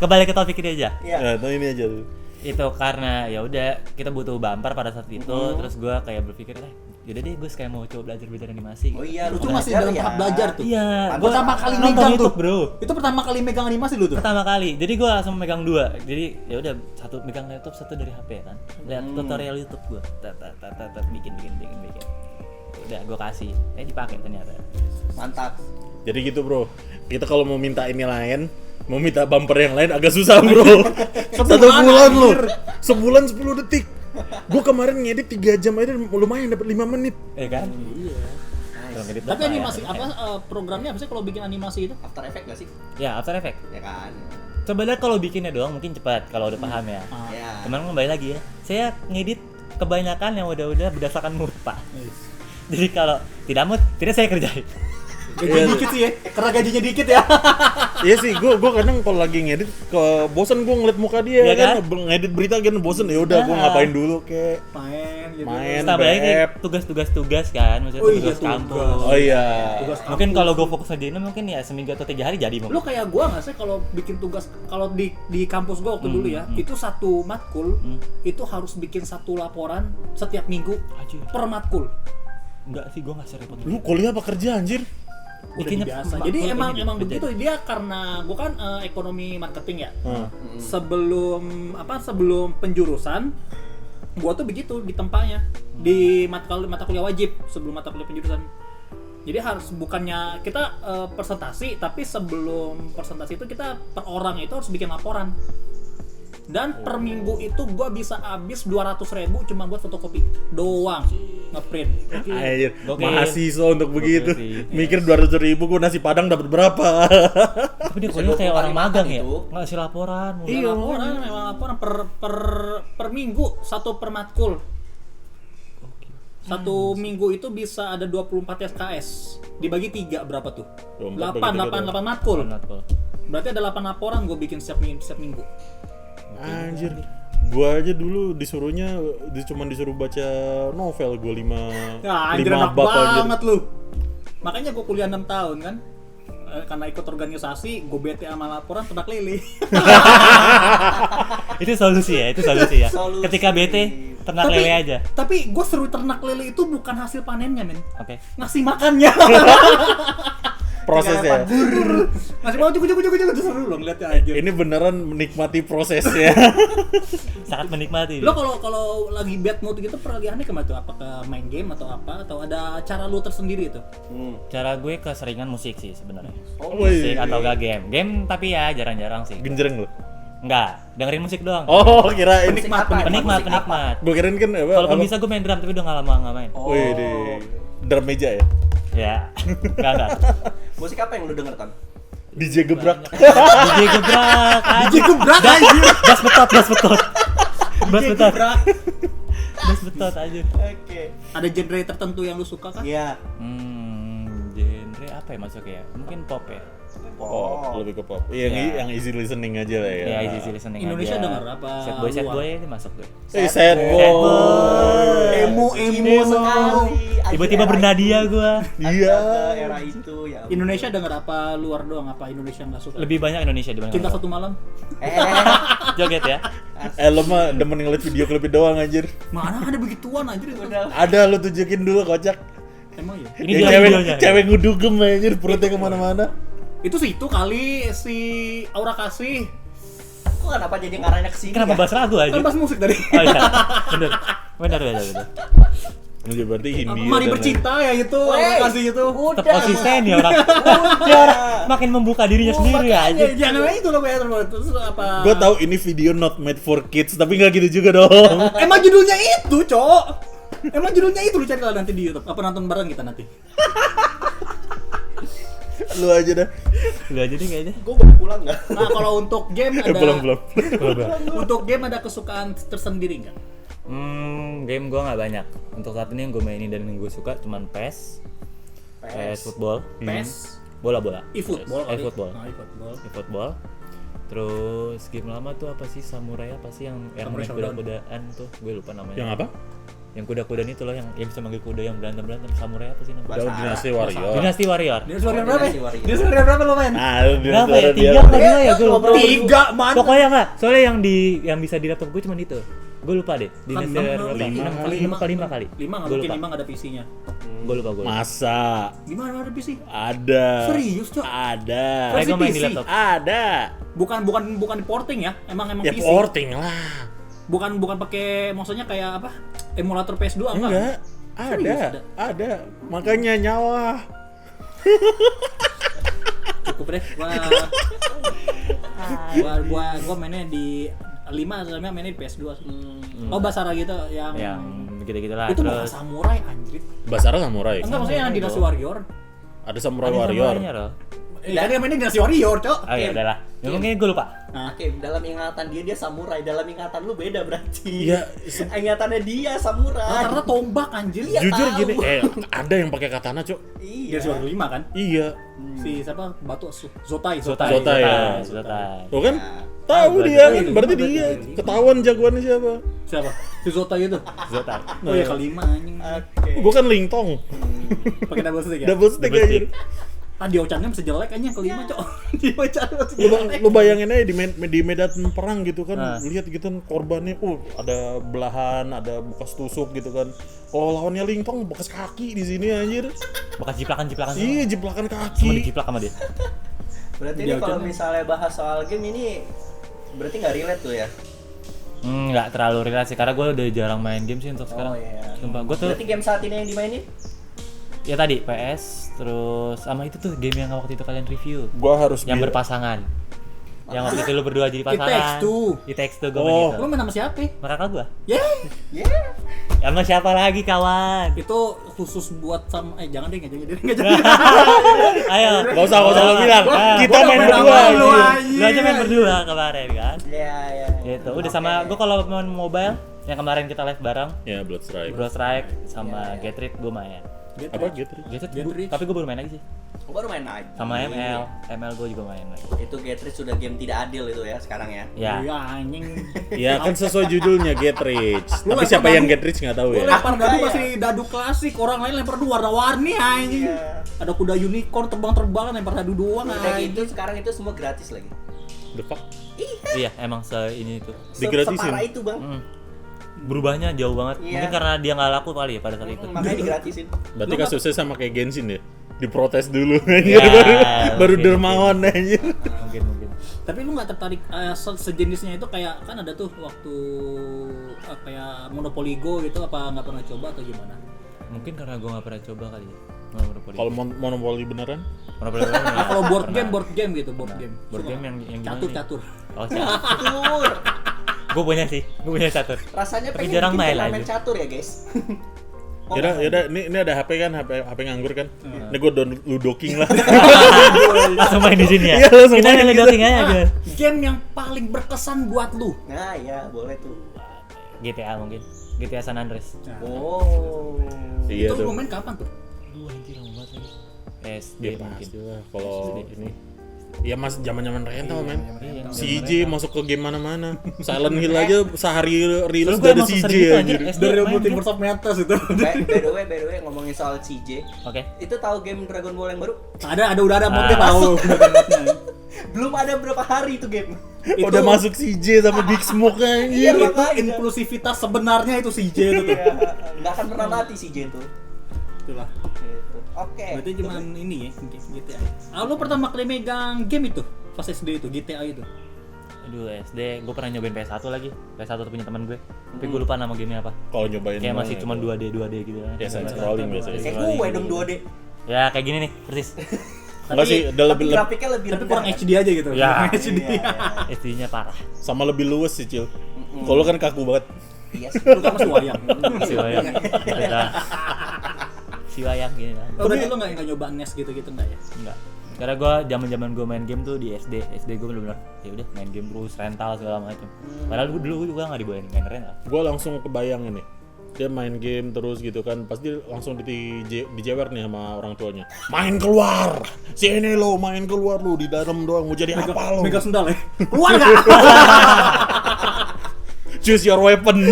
Kembali ke topik ini aja. Iya. Nah, ini aja tuh. Itu karena ya udah kita butuh bumper pada saat itu, terus gua kayak berpikir yaudah deh gue kayak mau coba belajar animasi. Oh iya, Lu lu tuh masih belajar dalam ya? tahap belajar tuh. Iya, Gua Pertama kali nonton megang tuh. YouTube, bro. Itu pertama kali megang animasi lu tuh. Pertama kali. Jadi gua langsung megang dua. Jadi ya udah satu megang laptop, satu dari HP kan. Lihat tutorial YouTube gua. Bikin. Udah gua kasih. Dipakai ternyata. Mantap. Jadi gitu bro, kita kalau mau minta ini lain, mau minta bumper yang lain agak susah bro. Satu bulan loh, sebulan 10 detik. Gue kemarin ngedit 3 jam aja lumayan dapat 5 menit. Kan? Iya. Tapi animasi programnya apa sih kalau bikin animasi itu? After Effect gak sih? Ya, After Effects. Ya kan. Coba lihat kalau bikinnya doang mungkin cepat kalau udah paham ya. Ya. Cuman kembali lagi ya. Saya ngedit kebanyakan yang udah berdasarkan mood, Pak. Jadi kalau tidak mood, tidak saya kerjain. Gaji dikit sih ya, karena gajinya dikit ya. Iya sih, gue kadang kalau lagi ngedit bosan gue ngeliat muka dia Iya kan, kan? ngedit berita kan bosan ya udah gue ngapain dulu kayak Main gitu. main Tambah lagi BF. tugas-tugas kan, maksudnya Oh iya, tugas kampus. Oh iya. Tugas Mungkin kampus. kalau gue fokus aja ini mungkin ya seminggu atau 3 hari jadi Lu mungkin. kayak gua nggak sih kalau bikin tugas kalau di kampus gua waktu dulu ya, itu satu matkul itu harus bikin satu laporan setiap minggu Anjir. per matkul. Enggak sih, gue nggak serempet. Lu kuliah apa kerja anjir? Udah Bikinnya biasa. matkul Jadi ini emang kerja. begitu dia karena gua kan ekonomi marketing ya. Hmm. Sebelum penjurusan gua tuh begitu di tempatnya di mata kuliah wajib sebelum mata kuliah penjurusan. Jadi harus bukannya kita presentasi, tapi sebelum presentasi itu kita per orang itu harus bikin laporan. Dan per minggu itu gua bisa habis 200.000 cuma buat fotokopi doang. ngeprint. Anjir, Gokil. mahasiswa untuk Gokil begitu. sih. Mikir 200.000 gua nasi Padang dapat berapa? Tapi dia Bisa kuliah kayak 20 orang kali magang makan ya. itu. Nggak kasih laporan. mulu. Iya, laporan memang laporan per minggu, satu per matkul. Satu minggu itu bisa ada 24 SKS. Dibagi 3 berapa tuh? 24 8 bagi 8 8 matkul. Matkul. Berarti ada 8 laporan gue bikin setiap minggu. Anjir. Gua aja dulu cuman disuruh baca novel gua 5 Nah, anjir enak banget lu. Makanya gue kuliah 6 tahun kan. Karena ikut organisasi, gue bete sama laporan ternak lele. Itu solusi ya, itu solusi ya. Solusi. Ketika bete, ternak lele aja. Tapi gue seru ternak lele itu bukan hasil panennya, men. Oke. Ngasih makannya. prosesnya. Ngasih mau cukup itu seru loh ngeliatnya aja. Ini beneran menikmati prosesnya. Sangat menikmati. Lo kalau lagi bad mood gitu peralihannya kemana tuh? Apakah main game atau apa? Atau ada cara lu tersendiri itu? Cara gue keseringan musik sih sebenarnya. Wih. Musik atau gak game. Game tapi ya jarang-jarang sih. Genjreng lu. Enggak, dengerin musik doang. Oh, kira ini. Musik apa? Penikmat. Gua kirain kan apa? Kalaupun bisa gue main drum tapi udah nggak lama nggak main. Oh. Wih, di drum meja ya. Ya, enggak. Musik apa yang lu denger, Tan? DJ gebrak. DJ gebrak. DJ gebrak anjir. Gas betot. Bass betot aja. Oke. Ada genre tertentu yang lu suka kan? Iya. Genre apa ya masuk ya? Mungkin pop ya. Oh, lebih ke pop. Iya, Ya. yang easy listening aja lah ya. Ya, easy listening Indonesia aja. denger apa Sad luar? boy ini masuk gue. Sad boy. Emo sekali. Tiba-tiba bernadia gue. Iya. Astaga, era itu ya. Indonesia denger apa luar doang? Apa Indonesia nggak suka? Lebih banyak Indonesia dibanding Cinta luar. Satu Malam? Joget ya. Lo mah demen ngeliat video klipnya doang anjir. Mana ada begituan anjir itu? Ada, lu tunjukin dulu kocak. Emang ya? Ini Yang dia cewek, videonya. cewek ngudugem anjir, perutnya kemana-mana. Itu sih itu kali si Aura Kasih. Kok kenapa jadi ngarahnya ke sini? Kenapa ya? bahas lagu aja? Kan pas musik tadi. Oh iya. Bener. Ini berarti Hindia. Mari dan bercinta ya itu Aura Kasih itu. Tetap konsisten ya orang. Dia orang makin membuka dirinya sendiri ya aja. Ya jangan itu loh ya terus apa? gue tahu ini video not made for kids, tapi nggak gitu juga dong. Emang judulnya itu, Cok. Emang judulnya itu lu cari kalau nanti di YouTube. Apa nonton bareng kita nanti? Lu aja dah. Lu aja deh kayaknya. Gue boleh pulang nggak? Nah, kalau untuk game ada Belum. Untuk game ada kesukaan tersendiri enggak? Game gua nggak banyak. Untuk saat ini yang gue mainin dan yang gue suka cuman PES football, PES, bola. eFootball kali. eFootball. Nah, eFootball. eFootball. Terus game lama tuh apa sih Samurai apa sih yang Samurai main kuda-kudaan tuh? Gue lupa namanya. Yang apa? Yang kuda-kudaan itu loh yang bisa manggil kuda yang berantem Samurai apa sih namanya? Jauh Dinasti Warrior. Dynasty Warrior. Dia suara berapa? Dinasti Warrior. Dia suara berapa lo main? Nah, lu Berapa ya? dia. 3 atau 2 ya? Gue lupa. 3 man. Pokoknya enggak. Soalnya yang bisa di laptop gue cuma itu. Gue lupa deh. Dynasty Warrior lima berapa? kali. 5 kali 5 kali. 5 enggak Gue mungkin lupa. 5 enggak ada PC-nya. Gue lupa. Masa Gimana ada PC? ada? Serius, Cok? Ada. Kayak gue main di PC. laptop. Ada. Bukan porting ya. Emang Ya PC. porting lah. Bukan pakai maksudnya kayak apa? Emulator PS2 Enggak. Serius, Ada. Makanya nyawa. Cukup deh. Gua mainnya di 5 sama mainnya di PS2. Oh, Basara gitu yang gitu-gitu lah. itu bukan Terus samurai anjir. Basara samurai. Enggak maksudnya yang Dynasty Warrior. Ada samurai ada warrior. samurainya loh. Kan dia mainnya Dynasty Warrior, Cok. Oh ya udahlah. Ya mungkin gue lupa. Nah, Oke, dalam ingatan dia samurai, dalam ingatan lu beda berarti. Iya, Ingatannya dia samurai. rata-rata tombak anjir. Iya. Jujur tahu. gini, ada yang pakai katana, Cok. Iya. Dynasty Warrior 5 kan? Iya. Si siapa? Batu Zotai. Zotai. Tuh kan? Ya. Tahu berarti dia kan, lima, berarti berarti dia. lima. Ketahuan jagoannya siapa? Siapa? Si Zotai itu. Zotai. Oh ya kelima anjing. Oke. Gua kan Lingtong. Pakai double stick ya? Double stick Double aja. stick. Ah, Dio-channya masih jelek aja kelima, Cok. Dio-chan masih Lu, jelek. lu bayangin aja di medan perang gitu kan, Nah. lihat gitu kan korbannya, ada belahan, ada bekas tusuk gitu kan. Kalau lawannya Lingtong bekas kaki di sini anjir. Bekas jiplakan-jiplakan. Iya, jiplakan Semua kaki. dijiplak sama dia. Berarti ini Dia kalau kan- misalnya bahas soal game ini berarti nggak relate tuh ya? Nggak terlalu relasi karena gue udah jarang main game sih untuk sekarang. Oh iya. Sumpah, gue tuh Berarti game saat ini yang dimainin? ya tadi PS terus sama itu tuh game yang waktu itu kalian review Gua harus yang berpasangan. Yang waktu itu lu berdua jadi pasangan. Takes Two. It Takes Two gue main Oh. itu. Lu main sama siapa? Sama kakak gua. Ya, Yeah. Sama siapa lagi kawan? itu khusus buat sama jangan deh, enggak jadi. Ayo. Gak usah lo bilang. Kita gua main udah berdua. main lu, anjing. anjing. Lu aja main berdua kemarin kan? Iya, iya. Gitu. Udah sama gua kalau main mobile yang kemarin kita live bareng, Ya, Blood Strike. Bro Strike sama Get Rid gua main. Apa gitu? Get Get Rid, Rich. tapi gua baru main lagi sih. Gua baru main lagi. Sama ML gua juga main lagi. Itu Getrich sudah game tidak adil itu ya sekarang ya. Ya. Iya anjing. Ya kan sesuai judulnya Get Rich. Lu Tapi lempar siapa yang dadu. Get Rich nggak tahu Lu ya. lempar dadu Enggak, masih dadu klasik, orang lain lempar dadu warna-warni anjing. Iya. Ada kuda unicorn terbang-terbangan lempar dadu doang Udah anjing. gitu sekarang itu semua gratis lagi. The fuck? Iya, emang ini tuh. Digratisin. Separah itu, Bang. Berubahnya jauh banget. Iya. Mungkin karena dia nggak laku kali ya pada saat itu. Makanya digratisin. Berarti kasusnya sama kayak Genshin ya. Diprotes dulu Ya, baru mungkin. dermawan aja. Mungkin. Tapi lu nggak tertarik sejenisnya itu kayak kan ada tuh waktu kayak Monopoly Go gitu, apa nggak pernah coba atau gimana? Mungkin karena gua nggak pernah coba kali ya. Monopoly. Kalau Monopoly beneran? Monopoly Nah, kalau board game gitu, board game. board game yang gimana nih? catur. Oh, catur. Catur. Gue punya sih, gue punya catur. Rasanya Tapi pengen jarang bikin main turnamen aja. catur ya, guys. Yaudah, ini ada HP kan, HP nganggur kan. Ini gue download Ludo King lah. Langsung main di sini ya. Iya, langsung Kita main main gitu. Ludo King aja guys. Game yang paling berkesan buat lu. Nah, ya, boleh tuh. GTA mungkin. GTA San Andreas. Oh. Iya Itu tuh. lu main kapan tuh? Lu anjir lama banget lagi. SD Ya mungkin. pasti lah kalau ini. Ya mas zaman rental men. Iya, CJ masuk ke game mana-mana. Silent Hill aja sehari rilis Terus gue udah ada emang CJ sesering itu anjir. anjir. SD Dari main Multiverse game. of Madness itu. By the way ngomongin soal CJ. Oke. Itu tahu game Dragon Ball yang baru? Udah ada modnya tahu. Belum ada berapa hari itu game. Udah masuk CJ sama Big Smoke Iya, anjir. Itu makanya. inklusivitas sebenarnya itu CJ itu tuh. Iya, nggak akan pernah mati CJ itu. Itulah. Gitu. Oke. Berarti cuma ini ya, GTA. Lu pertama kali megang game itu pas SD itu, GTA itu. Aduh SD, gue pernah nyobain PS1 lagi. PS1 tuh punya teman gue. Tapi gue lupa nama gamenya apa. Kalau nyobain Kayak masih mana cuma itu? 2D gitu kan. Ya side scrolling biasanya. Kayak gue dong 2D. Ya kayak gini nih, persis. Enggak sih, udah Tapi lebih grafiknya lebih Tapi rendah. kurang HD aja gitu. Ya. Kurang HD. SD-nya parah. sama lebih luwes sih, Cil. Kalau kan kaku banget. Iya sih. Lu kan masih wayang. Si wayang. Kita si wayang gini kan. Oh, berarti lu enggak nyoba NES gitu-gitu enggak ya? Enggak. Karena gue zaman gue main game tuh di SD gue bener-bener ya udah main game terus rental segala macam. Padahal dulu juga nggak dibawain main rental. Gue langsung kebayang ini. Dia main game terus gitu kan, pasti langsung dijewer nih sama orang tuanya. Main keluar, sini lo, main keluar lo, di dalam doang mau jadi apa lo? Megang sendal ya. Keluar enggak? Choose your weapon.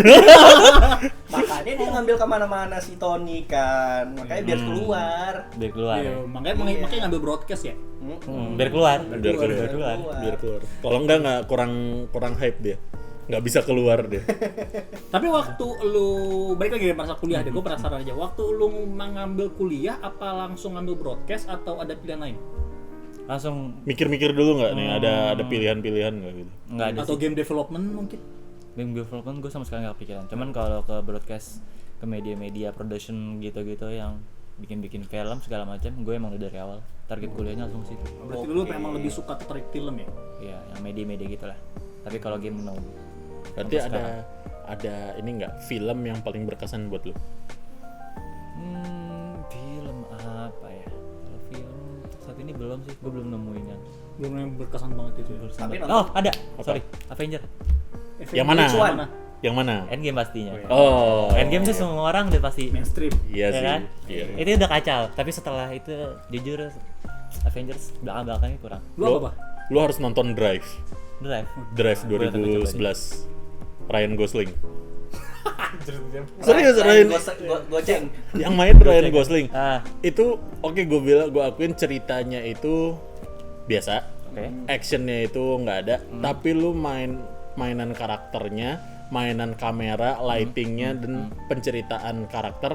Makanya dia ngambil kemana-mana si Tony kan. Makanya biar keluar. Biar keluar. Iya, makanya ngambil broadcast ya. Biar keluar. Biar keluar. Biar keluar. Kalau enggak kurang hype dia. Nggak bisa keluar deh. Tapi waktu lu balik lagi masa kuliah deh, gue penasaran aja. Waktu lu mengambil kuliah, apa langsung ngambil broadcast atau ada pilihan lain? Langsung Mikir-mikir dulu nggak nih, ada pilihan-pilihan nggak gitu? nggak ada Atau sih. game development mungkin? Game development gue sama sekali nggak kepikiran. Cuman kalau ke broadcast, ke media-media production gitu-gitu yang bikin-bikin film segala macam, gue emang udah dari awal target kuliahnya langsung situ. Berarti dulu memang lebih suka tertarik film ya? Iya, yang media-media gitulah. Tapi kalau game no. Berarti Sampai ada ini nggak film yang paling berkesan buat lu? Film apa ya? Kalau film saat ini belum sih, gue belum nemuin yang Belum yang berkesan banget itu. Tapi nonton. Oh, ada. Sorry, Avenger. Yang mana? Which one? Yang mana? Endgame pastinya. Oh. Endgame tuh semua orang udah pasti. Mainstream. Iya Ya sih. kan? Iya. Itu udah kacau, tapi setelah itu jujur Avengers belakang-belakangnya kurang. Lu apa? Lu harus nonton Drive. Drive. Drive Boleh, tapi coba 2011. Ryan Gosling. Serius, Ryan Goceng. yang main Ryan Gosling. Ah, Itu oke, gue akuin ceritanya itu biasa. oke. Actionnya itu nggak ada, tapi lu mainan karakternya, mainan kamera, lightingnya, dan penceritaan karakter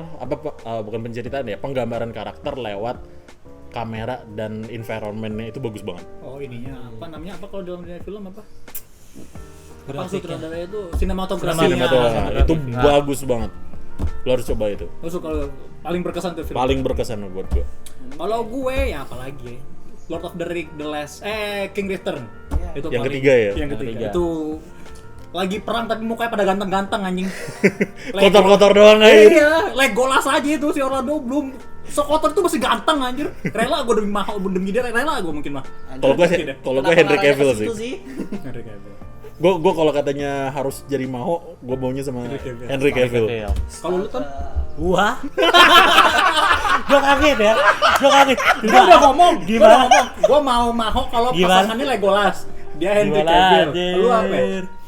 bukan penceritaan ya, penggambaran karakter lewat kamera dan environmentnya itu bagus banget. Oh ininya apa namanya apa kalau dalam dunia film apa? Apa Grafiknya. sutradaranya itu sinematografi. Sinematografi. Itu bagus banget. Lu harus coba itu. Lu suka paling berkesan tuh film. Paling berkesan buat gue. Kalau gue ya apalagi ya? Lord of the Rings, The Last, King Return. Ya, Itu Yang paling- ketiga ya? Yang ketiga. ketiga. Itu lagi perang tapi mukanya pada ganteng-ganteng anjing. Kotor-kotor doang aja. Iya, Legolas aja itu si Orlando belum sekotor itu masih ganteng anjir. Rela gue demi mahal demi dia rela gue mungkin mah. Kalau gue Kenapa Henry ngarahnya Cavill ke situ sih. Henry Cavill. Gue kalau katanya harus jadi Maho, gue maunya sama Henry Cavill. Kalau lu kan Wah. Gua kaget ya. Gua kaget. Gua udah ngomong, Gimana? Gua mau Maho kalau Gimana? pasangannya Legolas. Dia Henry Gimana, Cavill. anjir? Lu apa?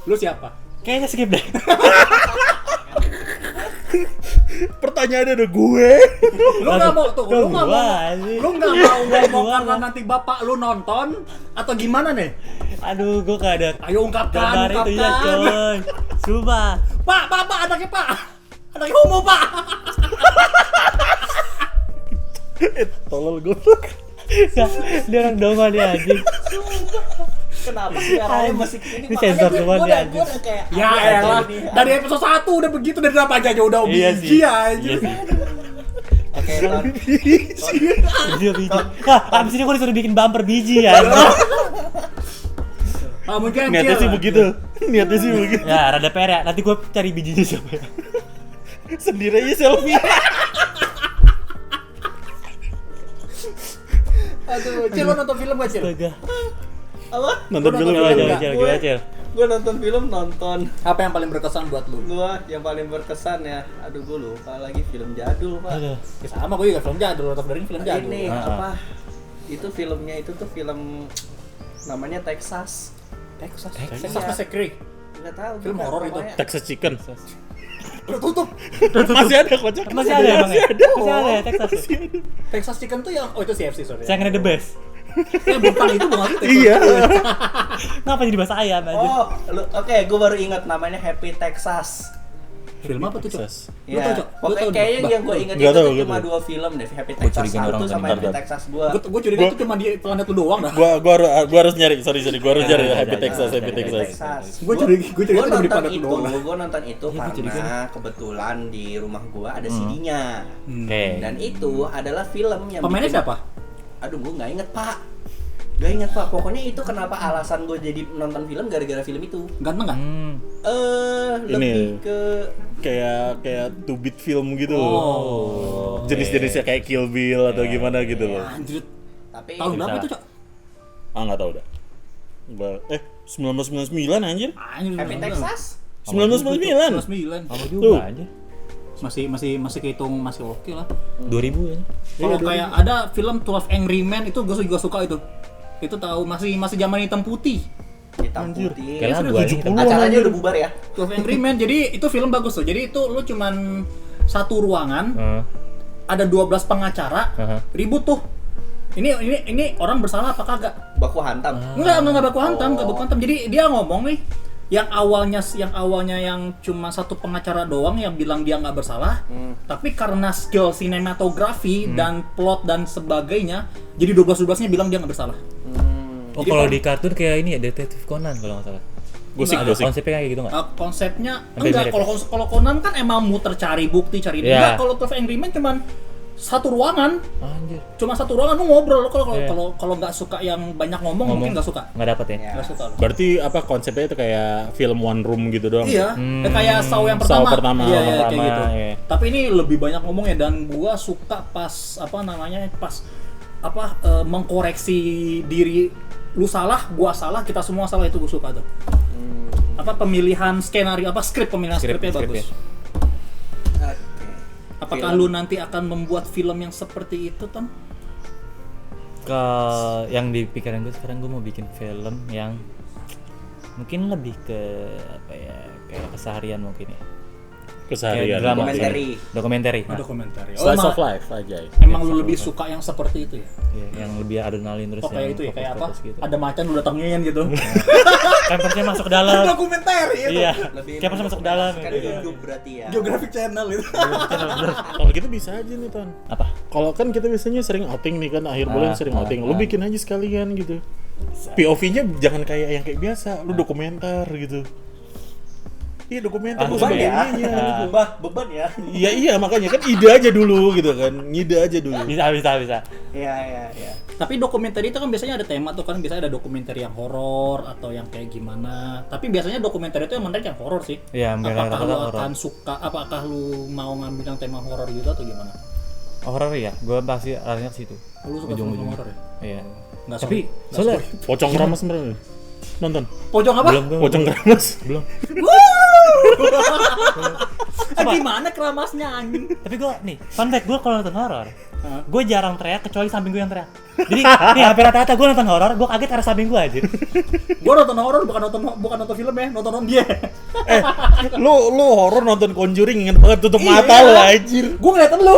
Lu siapa? Kayaknya skip deh. Pertanyaannya ada gue. Lu nggak mau tuh, lu nggak mau, anjir. lu nggak mau ngomong Gua karena nanti bapak lu nonton atau gimana nih? Aduh, gua gak ada Ayo ungkapkan, gambar itu ya, coy. Sumpah. Pak, anaknya Pak, anaknya homo Pak. Tolol gue. Dia orang dongo dia anjing. Kenapa sih arahnya masih kesini? Ini sensor semua gue nih, udah anjing. kayak Ya apa aja elah, ini? dari episode 1 udah begitu, dari berapa aja udah Iya biji sih. aja. Iya sih. Oke, Ton. Biji. Wah, abis ini gua disuruh bikin bumper biji ya. Ah, mungkin Niatnya sih begitu. Niatnya sih begitu. Ya, rada PR ya. Nanti gua cari bijinya siapa ya. Sendiri aja selfie. Aduh, Cil, lo nonton film gak, Cil? Astaga. Apa? Nonton Lu film nonton Coba film aja. nggak? Cil, gimana Cil? Gue nonton film nonton. Apa yang paling berkesan buat lu? Gua yang paling berkesan ya. Aduh, gue lupa lagi film jadul, Pak. Aduh. Ya sama, gue juga film jadul, Lord of the Rings film jadul. Ini Ah, apa? Itu filmnya itu tuh film namanya Texas. Texas Iya. Pacific Creek. Enggak tahu. Film bukan, horor itu. pokoknya. Texas Chicken. Udah tutup. Masih ada kocak. Masih ada emang ya? Masih ada ya Texas. Texas Chicken tuh yang, oh itu CFC sorry. Saya kena the best. Bukan itu bukan itu. Texas Iya. Kenapa jadi bahasa ayam aja? Oh, oke, gue baru ingat namanya Happy Texas. Film apa tuh, Cok? Texas. Lu tahu, Ya, Cok? Lu pokoknya tahu, kayaknya Cok? yang gue ingat Nggak itu tahu, tuh nggak cuma tahu. 2 film deh, Happy Gua Texas curiga 1 orang sama bentar, Happy bentar. Texas 2. Gue curiga itu cuma di planet lu doang dah. Gua harus nyari, sorry. Gua harus nyari Happy Texas, Happy Texas. Gua curiga itu cuma di nonton planet lu itu, doang dah. gue nonton itu Iya, gua curiga karena kebetulan di rumah gue ada CD-nya. Oke. Dan itu adalah film yang Pemainnya bikin- siapa? Aduh, gue nggak inget, Pak. Gak inget, Pak. Pokoknya itu kenapa alasan gue jadi nonton film gara-gara film itu. Ganteng nggak? Lebih ke Kayak two beat film gitu. Oh. Jenis-jenisnya kayak Kill Bill atau gimana gitu loh. Anjir. tapi Tahun berapa Bisa. itu, Cok? Ah, enggak tahu dah. 1999 anjir. Anjir. Happy Texas. 1999. 99. Kamu Tuh. juga aja. Masih kehitung masih oke lah. 2000 ya. Kalau kayak ada film 12 Angry Men itu gue juga suka itu. Itu tahu masih zaman hitam putih. Hitam Anjir. putih. Kayak lagu aja. 70-an. Acaranya udah bubar ya. 12 Angry Men. Jadi itu film bagus tuh. Jadi itu lu cuman satu ruangan, Heeh. ada 12 pengacara, Heeh. ribut tuh. Ini orang bersalah apa kagak? Baku hantam. Enggak baku hantam, enggak baku hantam. Jadi dia ngomong nih yang awalnya yang cuma satu pengacara doang yang bilang dia nggak bersalah, tapi karena skill sinematografi dan plot dan sebagainya, jadi 12-12-nya bilang dia nggak bersalah. Oh, Jadi kalau kalau- di kartun kayak ini ya Detektif Conan kalau nggak salah. Gosip. Ada konsepnya kayak gitu nggak? Konsepnya Hampir enggak, mirip. kalau Conan kan emang muter cari bukti, cari Iya. enggak, kalau 12 Angry Men cuman satu ruangan, Anjir. cuma satu ruangan lu ngobrol. Kalau Iya. kalau nggak suka yang banyak ngomong mungkin nggak suka. Nggak dapet ya? Ya. Nggak suka lu. Berarti apa konsepnya itu kayak film one room gitu doang? Iya, Hmm. kayak Saw yang Saw pertama. pertama. Iya, Saw iya, kayak pertama, gitu. iya. Tapi ini lebih banyak ngomongnya dan gua suka pas mengkoreksi diri, lu salah, gua salah, kita semua salah, itu gua suka tuh. Pemilihan skenario, pemilihan skripnya bagus. Oke. Apakah Film. lu nanti akan membuat film yang seperti itu, Tom? Yang di pikiran gue sekarang gue mau bikin film yang mungkin lebih ke apa ya, kayak keseharian mungkin ya. Keseharian. Kayak drama Dokumenter. dokumenter. Nah, Dokumenter. Slice of life aja. Emang lu lebih suka yang seperti itu ya? iya, yang lebih adrenalin terus Oh, kayak yang itu ya, kayak apa? fokus-fokus gitu. Ada macan lu datengin gitu. Campersnya masuk ke dalam. Dokumenter itu. Iya. Lebih Campersnya masuk ke dalam. kan Iya. hidup berarti ya. Geographic Channel itu. Kalau gitu bisa aja nih, Ton. Apa? Kalau kan kita biasanya sering outing nih kan, akhir bulan sering outing. Lu bikin aja sekalian gitu. POV-nya jangan kayak yang kayak biasa, lu dokumenter gitu. Iya dokumenter lu Beban sebagai ya. ininya. Beban ya. Iya makanya kan ide aja dulu gitu kan, ngide aja dulu. Bisa. Iya. Tapi dokumenter itu kan biasanya ada tema tuh kan, biasanya ada dokumenter yang horor atau yang kayak gimana. Tapi biasanya dokumenter itu yang menarik yang horor sih. Iya, Apakah lu horor. akan suka, apakah lu mau ngambil yang tema horor gitu atau gimana? Horor ya, gue pasti arahnya ke situ. Lu suka film horor ya? Iya. Nggak Tapi sorry. soalnya Pocong Keramas sebenarnya. Nonton. Pojok apa? belum Pocong Keramas. belum. Gimana keramasnya anjing? Tapi gue nih, fun fact gue kalau nonton horor, gue jarang teriak kecuali samping gue yang teriak. Jadi nih hampir rata-rata gue nonton horor, gue kaget karena samping gue aja. Gua nonton horor bukan nonton film ya, nonton dia. Lu horor nonton Conjuring inget banget tutup mata lu anjir. Gua ngeliatin lu.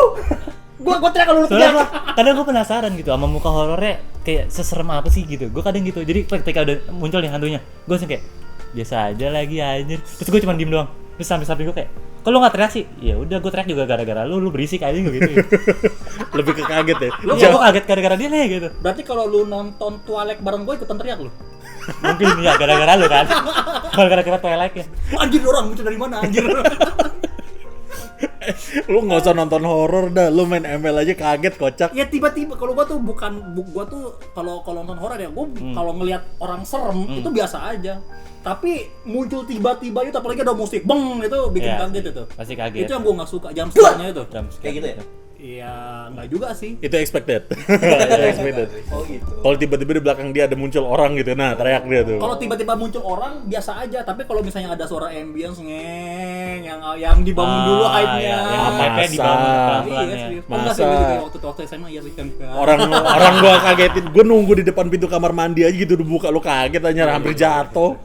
Gua teriak kalau lu Soalnya teriak. kadang gue penasaran gitu sama muka horornya kayak seserem apa sih gitu. Gue kadang gitu. Jadi ketika udah muncul nih hantunya, gue langsung kayak biasa aja lagi anjir. Terus gue cuma diem doang. Terus samping gue kayak, kok lu nggak teriak sih? Ya udah gue teriak juga gara-gara lu berisik aja gitu. Lebih ke kaget ya. Lu Gue kaget gara-gara dia nih gitu. Berarti kalau lu nonton Twilight bareng gua ikutan teriak lu. Mungkin ya gara-gara lu kan. Kalau gara-gara Twilight ya. Anjir orang muncul dari mana anjir? Lu nggak usah nonton horor dah, lu main ML aja kaget kocak. Ya tiba-tiba kalau gua tuh gua tuh kalau nonton horor ya gua kalau ngelihat orang serem itu biasa aja. Tapi muncul tiba-tiba itu apalagi ada musik beng itu bikin Iya, kaget itu. pasti kaget. Itu yang gua nggak suka jam scare-nya itu. Kayak gitu ya? Iya, nggak juga sih. Itu expected. Expected. Oh gitu. Kalau tiba-tiba di belakang dia ada muncul orang gitu, nah teriak dia tuh. Kalau tiba-tiba muncul orang biasa aja, tapi kalau misalnya ada suara ambience ngeng yang dibangun dulu hype-nya. Yang Masa. hype-nya dibangun Iya, pelan-pelan ya. serius. Oh, enggak sih, Masa. gitu, kayak waktu SMA iya sih kan. Orang gua kagetin, gua nunggu di depan pintu kamar mandi aja gitu, udah buka lu kaget aja hampir jatuh.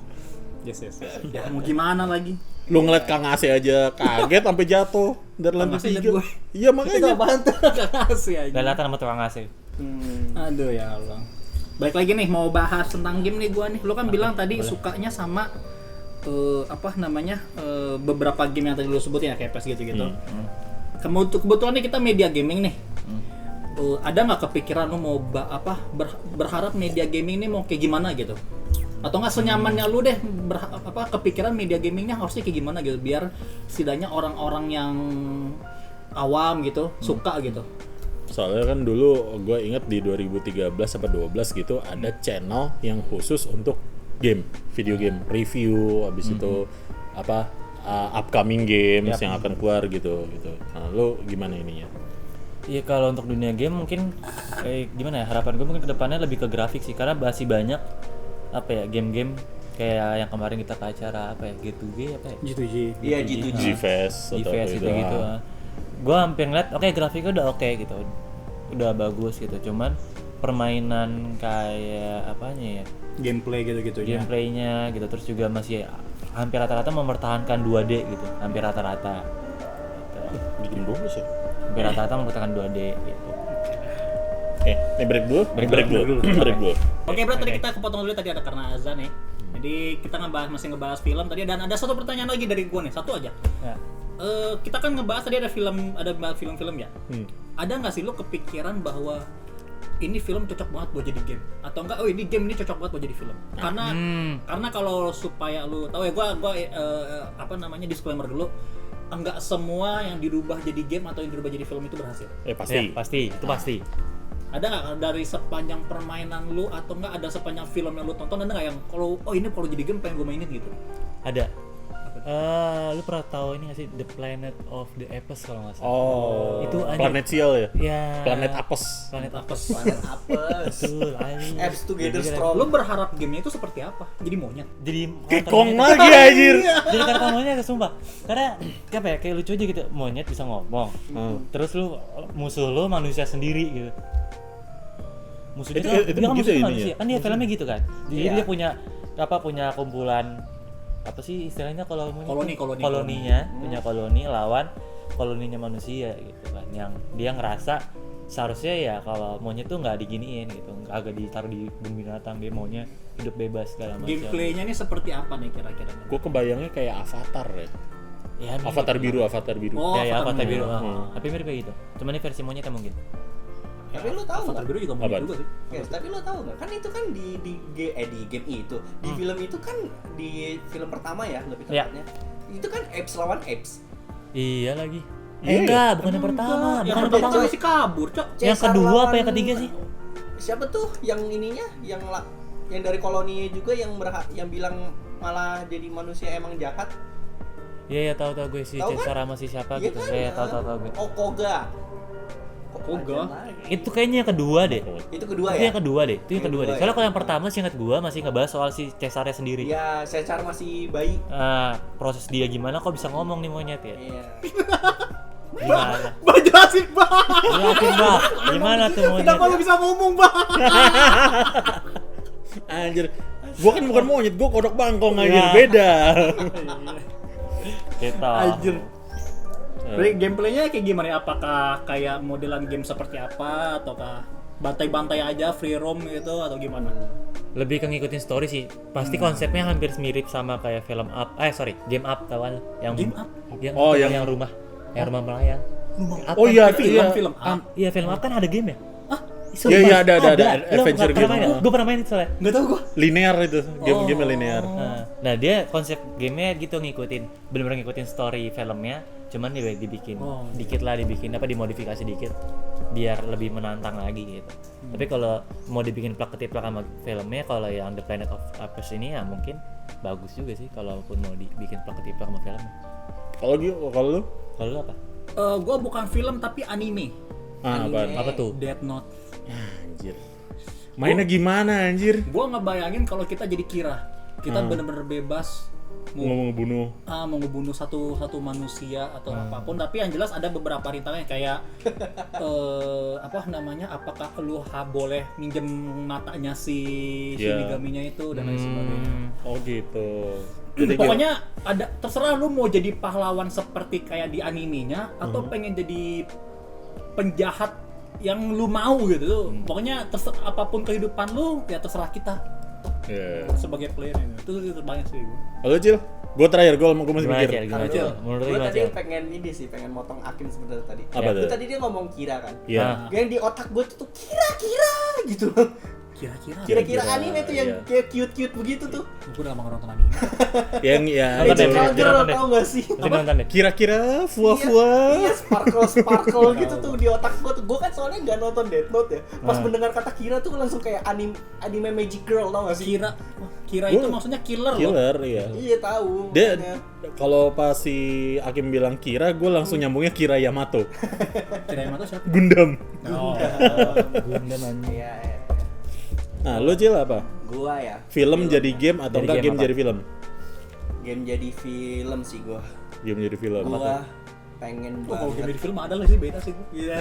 Yes. Ya, mau gimana lagi? Lu ngeliat Kang Ase aja kaget sampai jatuh dari lantai Ase liat 3. gue. Iya Itu makanya. apaan tuh? Gak ngasih aja. Lelatan sama tukang ngasih. Aduh ya Allah. Baik lagi nih mau bahas tentang game nih gua nih. Lu kan bilang tadi sukanya sama beberapa game yang tadi lu sebutin ya kayak PES gitu-gitu. Kebetulan nih kita media gaming nih. Ada nggak kepikiran lu mau berharap media gaming ini mau kayak gimana gitu? Atau nggak senyamannya lu deh kepikiran media gamingnya harusnya kayak gimana gitu biar setidaknya orang-orang yang awam gitu suka gitu. Soalnya kan dulu gue inget di 2013 sampai 12 gitu ada channel yang khusus untuk game, video game, review, habis itu upcoming games yang akan keluar gitu. Nah, lu gimana ininya? Iya kalau untuk dunia game mungkin gimana ya harapan gue mungkin kedepannya lebih ke grafik sih karena masih banyak game-game kayak yang kemarin kita ke acara G2G G2G. Iya G2G. G-Fest atau G-Fest gitu. gitu. Gue hampir ngeliat grafiknya udah oke gitu, udah bagus gitu. Cuman permainan kayak apanya ya? Gameplay gitu-gitu ya. Gameplaynya gitu terus juga masih hampir rata-rata mempertahankan 2D gitu, hampir rata-rata. Gitu. Bikin 12 ya? Hampir rata-rata mempertahankan 2D gitu. Oke, ini break dulu. Break dulu. Oke, bro, tadi kita kepotong dulu tadi ada karena azan ya. Jadi kita masih ngebahas film tadi dan ada satu pertanyaan lagi dari gua nih, satu aja. Ya. Kita kan ngebahas tadi ada film-film ya. Ada nggak sih lo kepikiran bahwa ini film cocok banget buat jadi game atau enggak? Oh ini game ini cocok banget buat jadi film. Karena kalau supaya lu tahu ya, gua disclaimer dulu. Enggak semua yang dirubah jadi game atau yang dirubah jadi film itu berhasil. Pasti. Pasti, itu pasti. Ada nggak dari sepanjang permainan lu atau enggak ada sepanjang film yang lu tonton ada nggak yang kalau ini kalau jadi game pengen gue mainin gitu? Ada. Lu pernah tahu ini nggak sih The Planet of the Apes kalau nggak salah? Oh, Itu anjing. Planet Sial ya? Ya. Planet Apes. Planet Apes. Planet apes. Betul, anjing. Apps together Jadi strong. Lu berharap gamenya itu seperti apa? Jadi monyet? Jadi Kekong lagi anjir. Jadi karakter monyet sumpah. Karena kayak lucu aja gitu, monyet bisa ngomong. Terus musuh lu manusia sendiri gitu. Musuhnya Itu dia kan gitu musuhnya ininya? manusia. Kan dia filmnya gitu kan. Jadi Iya. dia punya kumpulan apa sih istilahnya kalau koloninya, punya koloni lawan koloninya manusia gitu kan. Yang dia ngerasa seharusnya ya kalau monyet tuh nggak diginiin gitu, agak ditaruh di bumi binatang, dia maunya hidup bebas segala macam. Gameplaynya ini seperti apa nih kira-kira? Gue kebayangnya kayak Avatar ya. Ya, mirip. Avatar biru. Oh, Ya, Avatar Avatar biru. biru. Tapi mirip kayak gitu. Cuman ini versi monyetnya mungkin. Tapi lu tahu Avatar nggak? biru juga monyet Apaan? juga sih. Yes, tapi lo tahu nggak? Kan itu kan di game itu, di film itu kan di film pertama ya lebih Iya. tepatnya. Itu kan apes lawan apes. Iya lagi. Iya. Enggak, bukan yang pertama. Yang Bukan yang pertama pertama. masih kabur, Cok. Yang Caesar kedua apa lawan- yang ketiga sih? Siapa tuh yang ininya yang dari koloninya juga yang bilang malah jadi manusia emang jahat. Iya, tahu gue si Tahu kan? Caesar sama si siapa Iya gitu. kan? Iya, tahu gue. Oh, Koga. Koga? Itu kayaknya yang kedua deh. Itu kedua Itu ya? yang kedua deh. Itu yang kedua deh. ya? Soalnya kalau yang pertama sih ingat gua masih ngebahas soal si Caesarnya sendiri. Iya, Caesar masih bayi. Proses dia gimana kok bisa ngomong nih monyet ya? Iya. Gimana? Bah, jelasin, Bah. Jelasin, Bah. Gimana tuh monyet? Kenapa lu bisa ngomong, Bah? Anjir. Gua kan bukan monyet, gua kodok bangkong anjir, beda. Gitu. Anjir. Jadi gameplaynya kayak gimana ya? Apakah kayak modelan game seperti apa? Ataukah bantai-bantai aja, free roam gitu? Atau gimana? Lebih ke ngikutin story sih. Pasti konsepnya hampir mirip sama kayak film Up. Game Up kawan. Yang Game Up? Yang, Oh, yang, yang- rumah. Yang rumah pelayan. Up Oh kan? iya, Film Up. Iya, film Up kan ada game ya? Ah, Iya, ada adventure game. Gue pernah main itu soalnya. nggak tahu gua. Linear itu, game linear. Nah dia konsep gamenya gitu ngikutin, bener-bener ngikutin story filmnya, cuman dia dibikin dikit lah, dimodifikasi dikit biar lebih menantang lagi gitu. Tapi kalau mau dibikin plak ketiplak sama filmnya, kalau yang The Planet of Apes ini ya mungkin bagus juga sih, kalaupun mau dibikin plak ketiplak sama filmnya. Kalau lu? Kalau lu apa? Gua bukan film tapi anime. Apaan? Apa tuh? Death Note. Anjir. Mainnya gimana anjir? Gua ngebayangin kalau kita jadi Kira. Kita bener-bener bebas Ngomong bunuh. mau ngebunuh satu manusia atau apapun, tapi yang jelas ada beberapa rintangan kayak apa namanya, apakah lu boleh minjem matanya si Iya. Shinigaminya itu dan lain sebagainya. Oh gitu. Jadi Pokoknya ada, terserah lu mau jadi pahlawan seperti kayak di animenya atau pengen jadi penjahat yang lu mau gitu. Pokoknya apapun kehidupan lu ya terserah kita ya. sebagai player itu terbanyak sih gua. Halo Cil, gue terakhir, gue masih Gimana mikir. Cil? Gimana Kalau Cil? lu- Menurut lu gua gimana tadi Cil? pengen motong Akin sebenarnya tadi. Apa Lu tuh? tadi dia ngomong Kira kan. Iya. Yang di otak gue tuh kira-kira gitu. Kira-kira Kira-kira anime tuh yang iya. kayak cute-cute begitu tuh. gua udah lama nggak nonton anime. Yang ya Nonton itu. deh, Magical Kira-kira Girl nonton deh. tau gak sih? Mesti nonton deh. Kira-kira fuah-fuah. Iya, sparkle gitu tuh di otak gue tuh. Gue kan soalnya nggak nonton Death Note ya. Pas mendengar kata Kira tuh langsung kayak anime Magic Girl tau gak sih? Kira itu maksudnya killer loh. Killer, iya. Iya tahu. Dia makanya. kalau pas si Akim bilang Kira, gue langsung nyambungnya Kira Yamato. Kira yang mana siapa? Gundam. Oh. Gundam anjing. Iya, iya. Nah, lo Cil apa? Gua ya. Film jadi game atau Jadi enggak game game apa? jadi film? Game jadi film sih gua. Game jadi film. Gua pengen Oh, kalau game banget. di film ada lah sih, beda sih gua. Iya.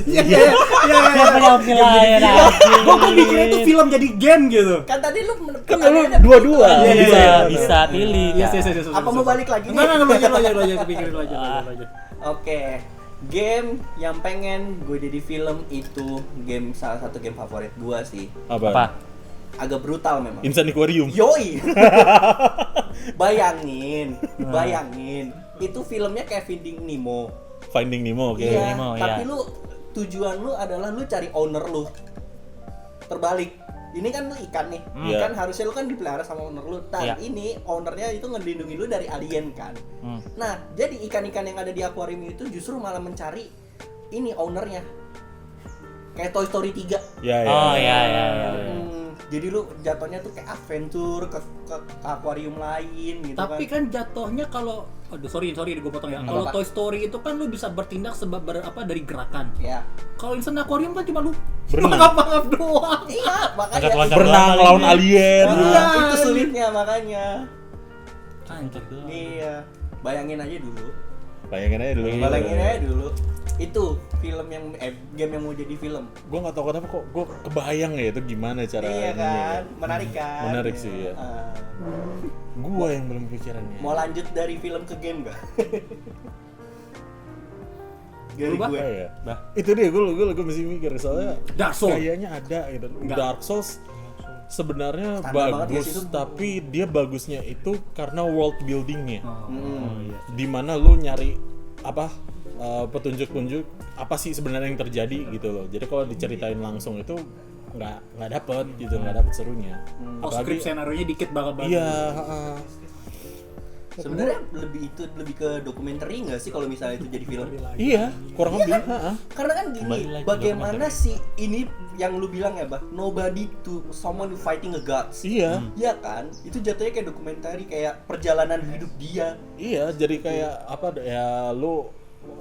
Siapa yang penilaian anjing? Gua kan mikirnya itu film jadi game gitu. Kan tadi lu Kan lu dua-dua. Iya, Bisa. iya. Bisa pilih. Yes. Apa mau balik lagi nih? Enggak, lu aja pikirin lu aja. Oke. Game yang pengen gue jadi film itu salah satu game favorit gua sih. Apa? Agak brutal memang. Insan Aquarium. Yoi. Bayangin. Itu filmnya kayak Finding Nemo. Finding Nemo, oke. Iya, Nemo, tapi iya. lu tujuan lu adalah lu cari owner lu. Terbalik. Ini kan lu ikan nih. Iya. Ikan harusnya lu kan dipelihara sama owner lu. Iya. Ini ownernya itu ngelindungin lu dari alien kan. Nah, jadi ikan-ikan yang ada di akuarium itu justru malah mencari ini ownernya. Kayak Toy Story 3. Ya, ya. Oh iya. Jadi lu jatuhnya tuh kayak adventure ke akuarium lain gitu Tapi kan jatuhnya kalau sorry gue potong ya. Kalau apa? Toy Story itu kan lu bisa bertindak sebab dari gerakan. Ya. Kalau Instant Aquarium kan cuma lu Berenang. ngap-ngap doang. Iya, makanya Loncat-loncat Berenang doang lawan paling. alien. Iya. itu sulitnya makanya. Anjir. Iya. Bayangin aja dulu. Bayangin aja dulu. Bayangin aja dulu. Itu film yang game yang mau jadi film. Gue nggak tahu kenapa kok gue kebayang ya itu gimana cara Iya ininya. kan? Menarik kan? Menarik sih, ya. Gue yang belum pikirannya. Mau lanjut dari film ke game gak? Dari Berubah? gue. Apa ya? Itu dia gue masih mikir soalnya Dark Souls. kayaknya ada gitu. Enggak. Dark Souls sebenarnya Standar banget ya bagus, sih itu. tapi dia bagusnya itu karena world buildingnya. Hmm. Dimana lu nyari apa petunjuk-petunjuk apa sih sebenarnya yang terjadi gitu loh. Jadi kalau diceritain langsung itu nggak dapet gitu, nggak dapet serunya. Oh, script skenario-nya dikit banget. Iya. Sebenarnya lebih ke dokumenter nggak sih kalau misalnya itu jadi film? Iya, kurang lebih. Heeh. Karena kan gini, Kembali lagi bagaimana dokumenter. sih ini yang lu bilang ya, Bah? Nobody to someone fighting a gods. Iya. Iya kan? Itu jatuhnya kayak dokumenter, kayak perjalanan hidup dia. Iya, jadi kayak apa ya, lu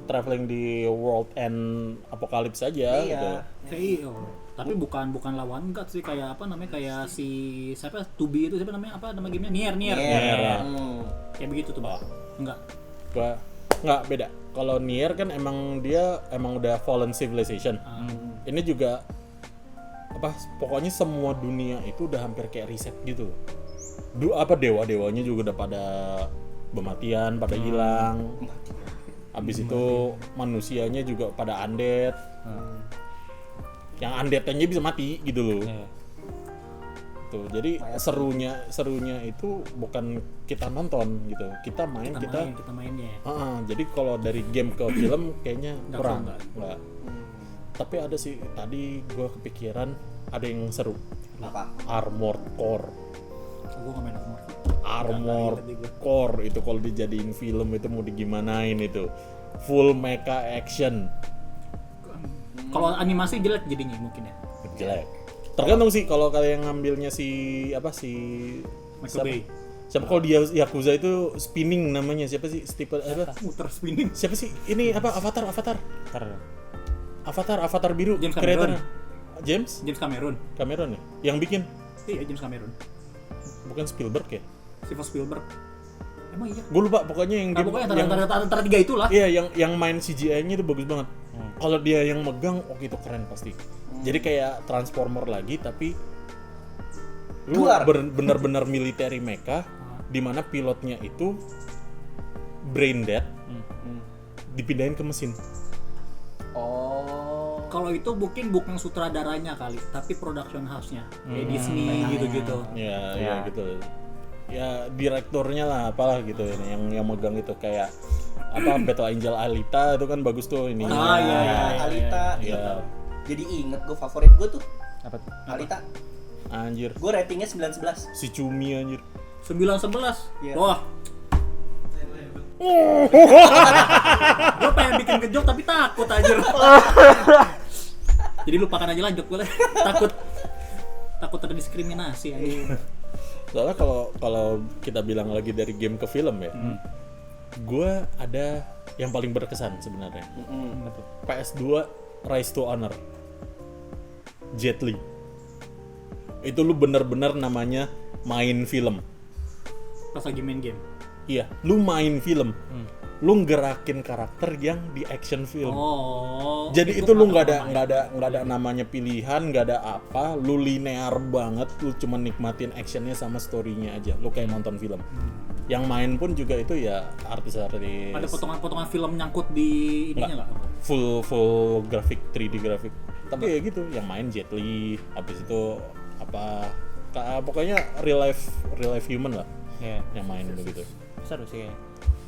traveling di world end apokalips aja gitu. Iya. Tapi bukan lawan God sih, kayak apa namanya, kayak si siapa Tubi itu, siapa namanya, apa nama gamenya, Nier. Iya. Kayak begitu tuh, Bang. Enggak. Nggak beda. Kalau Nier kan emang dia udah fallen civilization. Ini juga apa? Pokoknya semua dunia itu udah hampir kayak reset gitu. Dewa-dewanya juga udah pada bermatian, pada hilang. Abis itu manusianya juga pada undead. Yang undead-nya bisa mati gitu loh. Iya. Tuh, jadi serunya itu bukan kita nonton gitu. Kita main. Kita mainnya. Jadi kalau dari game ke film kayaknya Nggak kurang. nggak. Nggak. Tapi ada sih, tadi gue kepikiran ada yang seru. Apa? Armored Core. Gue nggak main Armored. Armored Core itu kalau dijadiin film itu mau digimanain itu. Full mecha action. Kalau animasi jelek jadinya mungkin ya. Jelek. Tergantung sih kalau kalian ngambilnya si Michael Bay. siapa kalau dia Yakuza itu spinning namanya, siapa sih? Stephen apa? Muter spinning. Siapa sih? Ini apa? Avatar biru. James kreatornya. Cameron. James Cameron ya? Yang bikin? Iya, James Cameron. Bukan Spielberg ya? Steven Spielberg. Emang iya? Gue lupa pokoknya yang Pokoknya antara tiga itulah. Iya, yang main CGI-nya itu bagus banget. Kalau dia yang megang, itu keren pasti. Jadi kayak Transformer lagi, tapi lu bener-bener military mecha, di mana pilotnya itu brain dead, dipindahin ke mesin. Oh. Kalau itu mungkin bukan sutradaranya kali, tapi production house-nya. Kayak Disney gitu-gitu. Ya gitu. Ya direkturnya lah, apalah gitu yang megang itu kayak apa Battle Angel Alita itu kan bagus tuh ini. Iya. Alita. Iya. Jadi inget gue favorit gue tuh Apa tuh? Alita. Anjir. Gue ratingnya 9/11. Si Cumi anjir. 9/11. Iya. Wah. Gue pengen bikin gejok tapi takut aja. Jadi lupakan aja lanjut gue. Takut terdiskriminasi aja. Soalnya kalau kita bilang lagi dari game ke film ya, gue ada yang paling berkesan sebenarnya. PS2 Rise to Honor, Jet Li. Itu lu bener-bener namanya main film. Pas lagi main game. Iya, lu main film. Lu ngerakin karakter yang di action film. Oh. Jadi itu lu nggak ada namanya pilihan, nggak ada apa, lu linear banget, lu cuma nikmatin actionnya sama storynya aja, lu kayak nonton film. Yang main pun juga itu ya artis-artis. Ada potongan-potongan film nyangkut di ininya nggak? Full grafik, 3D grafik. Tapi ya gitu, yang main Jet Li, habis itu apa, pokoknya real life human lah, Iya. yang main gitu. Seru sih kayaknya.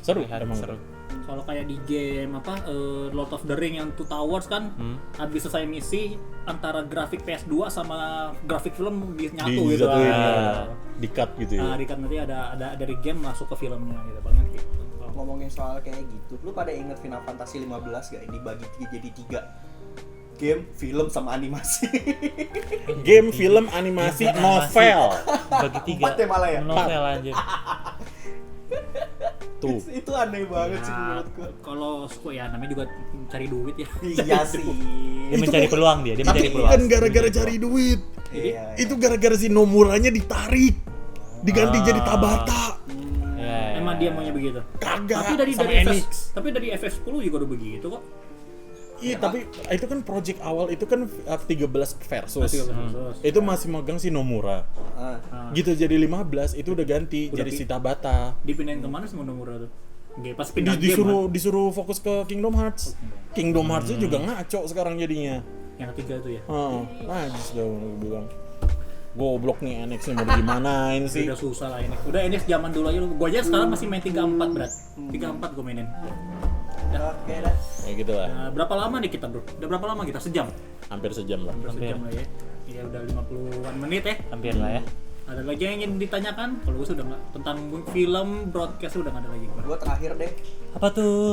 Seru, Lihat, emang seru. Kalau kayak di game Lord of the Ring yang Two Towers kan, habis selesai misi antara grafik PS2 sama grafik film nyatu gitu. Dijatuhin, ya. Di-cut gitu ya. Nah, di-cut nanti ada dari game masuk ke filmnya gitu. Palingan gitu. Ngomongin soal kayak gitu, lu pada inget Final Fantasy 15 gak? Dibagi jadi 3 game, film, sama animasi. Game, film, animasi, novel. Bagi 3. 4 ya malah ya? Novel anjir. Tuh. Itu aneh banget sih Ya, menurut gua. kalau ya namanya juga cari duit ya. Iya sih. Dia mencari peluang dia Tapi mencari peluang. kan gara-gara cari duit. Iya. Itu gara-gara si Nomuranya ditarik. Diganti jadi Tabata. Ya, Emang dia maunya begitu. Kagak. Tapi dari sama FF, Enix. tapi dari FF10 juga udah begitu kok. Iya, tapi itu kan project awal itu kan 13 versus. Terus. Itu masih megang si Nomura. Gitu jadi 15 itu udah ganti jadi si Tabata. Dipindahin kemana semua Nomura tuh? Oke, pas pindah game Disuruh fokus ke Kingdom Hearts. Kingdom Hearts juga ngaco sekarang jadinya. yang ketiga tuh ya. Najis dong gue bilang. Goblok nih Enix nih mau digimanain sih. Udah susah lah ini. Udah ini zaman dulu aja. Gua aja sekarang masih main 34 berat. 34 gua mainin. Oke dah. Ya gitu lah. Nah, berapa lama nih kita, Bro? Udah berapa lama kita? Sejam? Hampir sejam lah. Sejam lah ya. Iya udah 50-an menit ya. hampir lah ya. Ada lagi yang ingin ditanyakan? Kalau gue sudah nggak, tentang film broadcast udah nggak ada lagi gue. Gue terakhir deh. Apa tuh?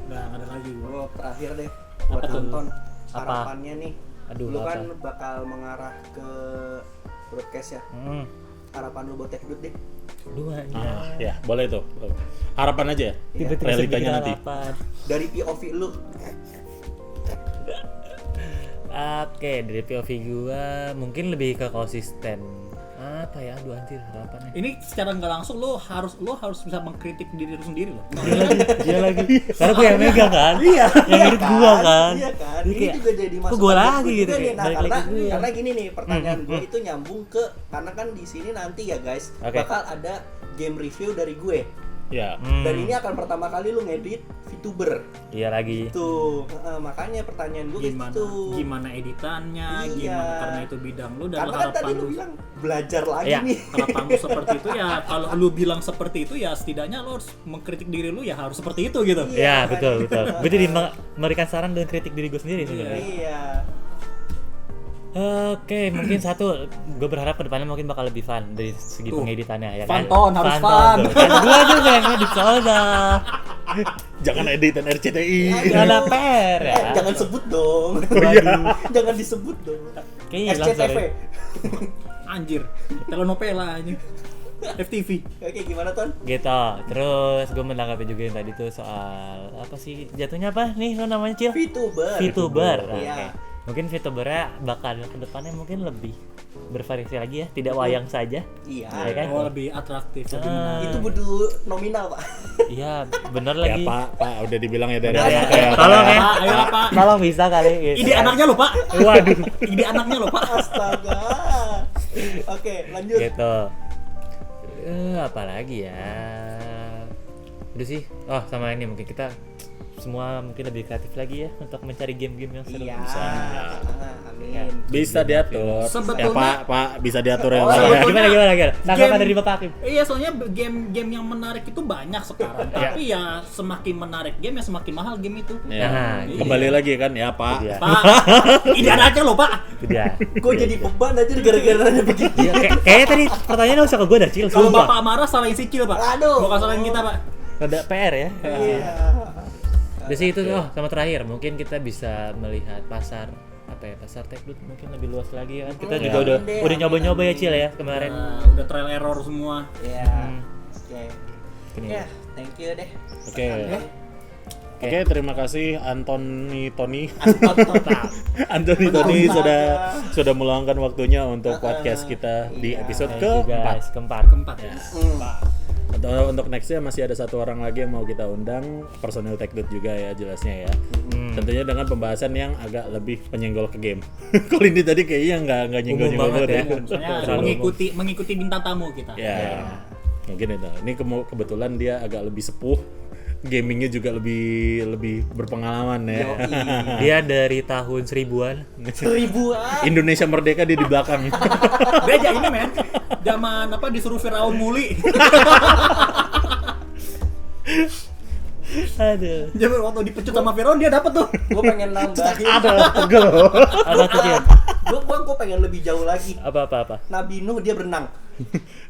Udah nggak ada lagi gue. Gue terakhir deh buat Apa tuh? nonton. Apa? Harapannya nih. Aduh, lu apa? kan bakal mengarah ke broadcast ya. Harapan lu buat Tekdut deh. Duanya. Ya, boleh tuh. Harapan aja ya. Tiba-tiba Realitanya sedikit nanti. harapan. Dari POV lu. Oke, dari POV gua mungkin lebih ke konsisten. Apa ya? Aduh anjir, harapannya. Ini secara nggak langsung lo harus bisa mengkritik diri lu sendiri loh. Iya lagi. Karena gua yang megang kan. Iya. Yang edit gua kan. Iya kan. Jadi Ini kayak, juga jadi kok masukan gua buat lagi gua gitu, juga nih. kayak Nah, balik lagi gua. karena gini nih pertanyaan gue itu nyambung ke karena kan di sini nanti ya guys Oke. bakal ada game review dari gue. Ya. Dan ini akan pertama kali lu ngedit VTuber. Iya lagi. Tuh, makanya pertanyaan gue gitu. Gimana editannya, Iya. gimana karena itu bidang lu dan Karena kan harapan tadi lu lu bilang belajar lagi Iya. nih. harapan lu seperti itu ya. Kalau lu bilang seperti itu ya setidaknya lu harus mengkritik diri lu ya harus seperti itu gitu. Ya, Iya, betul, kan? betul. Gue jadi memberikan saran dan kritik diri gue sendiri sebenarnya. Iya. Oke, mungkin satu, gue berharap kedepannya mungkin bakal lebih fun dari segi Tuh. pengeditannya ya Fun kan. ton, harus fun. tuh. Kan gue juga yang ngedit soalnya. Jangan editan RCTI. Gak ada PR ya. Jangan sebut dong. iya. Jangan disebut dong. Kayaknya hilang, SCTV. sorry. Anjir, telenovela ini. FTV. Oke, gimana Ton? Gitu. Terus gue menanggapi juga yang tadi tuh soal apa sih jatuhnya apa nih lo namanya Cil? VTuber. VTuber. Iya. Oke. Mungkin VTubernya bakal kedepannya mungkin lebih bervariasi lagi ya, tidak wayang saja. Iya. Ya kan? Oh, lebih atraktif, lebih Ah. menarik. Itu budu nominal, Pak. Iya, bener Ya lagi. Pak, udah dibilang ya dari Bener ya. awal ya. Tolong ya. Pak, ayo Pak. Tolong bisa kali. Gitu. Ide anaknya lo Pak. Waduh. Ide anaknya lo Pak. Astaga. Oke, lanjut. Gitu. Apa lagi ya? Udah sih. Oh, sama ini mungkin kita semua mungkin lebih kreatif lagi ya untuk mencari game-game yang seru. Iya. Bisa. Amin. Bisa diatur. Sebetulnya- Pak, bisa diatur ya Oh, Pak. iya. Gimana? Tanggapan Game- dari Bapak Hakim. Iya, soalnya game yang menarik itu banyak sekarang. Tapi ya semakin menarik game ya semakin mahal game itu. Ya. Nah, Kembali lagi kan ya Pak. Iya. Pak, ide anaknya lo Pak. Itu dia. Kok jadi beban aja gara-gara nanya begitu? Iya, kayaknya tadi pertanyaannya usah ke gue dah, Cil. Kalau Sumpah. Bapak marah salahin si Cil Pak. Aduh. Bukan salahin kita Pak. Ada PR ya. Iya. Udah sih itu sama terakhir mungkin kita bisa melihat pasar pasar Tekdut mungkin lebih luas lagi ya kan. Kita Ya. juga udah Amin, nyoba-nyoba ya amin. Cil ya kemarin. Nah, udah trial error semua. Iya. Oke. Ini. Ya, thank you deh. Oke. Oke. Oke, terima kasih Anthony Tony. Total. Anthony Betul Tony saja. sudah meluangkan waktunya untuk podcast kita di Iya. episode Thank you, keempat. guys. Keempat. Keempat ya. Untuk nextnya masih ada satu orang lagi yang mau kita undang, personil Tekdut juga ya jelasnya ya. Tentunya dengan pembahasan yang agak lebih penyenggol ke game. Kalau ini tadi kayaknya nggak nyenggol-nyenggol banget banget ya. ya. Maksudnya Terlalu mengikuti bintang tamu kita. Ya, mungkin itu. Ini kebetulan dia agak lebih sepuh, gamingnya juga lebih berpengalaman ya. Dia dari tahun 1000-an. Ribuan. Indonesia merdeka dia di belakang. Dia aja ini men. Zaman apa disuruh Firaun muli. Aduh. Jadi waktu dipecut sama Firaun dia dapat tuh. Gue pengen nambahin. Pegel. Apa tuh Cil? Gue pengen lebih jauh lagi. Apa? Nabi Nuh dia berenang.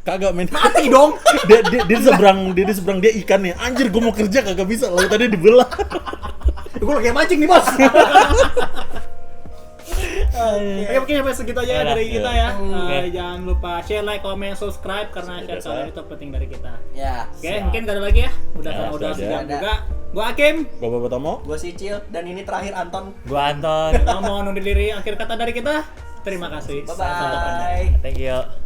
Kagak men. Mati dong. Dia di seberang dia ikannya. Anjir, gue mau kerja kagak bisa. Lautannya dibelah. Gue lagi mancing nih bos. Oke, mungkin sampai segitu aja ya dari kita ya. Jangan lupa share, like, comment, subscribe karena share kalian itu penting dari kita. Ya. Oke, mungkin gak ada lagi ya. Udah Ya, udah sudah. sejam juga. Gua Hakim. Gue Bapak Tomo. Gue Sicil dan ini terakhir Anton. Gua Anton. Kita mau undur diri. Akhir kata dari kita. Terima kasih. Bye bye. Thank you.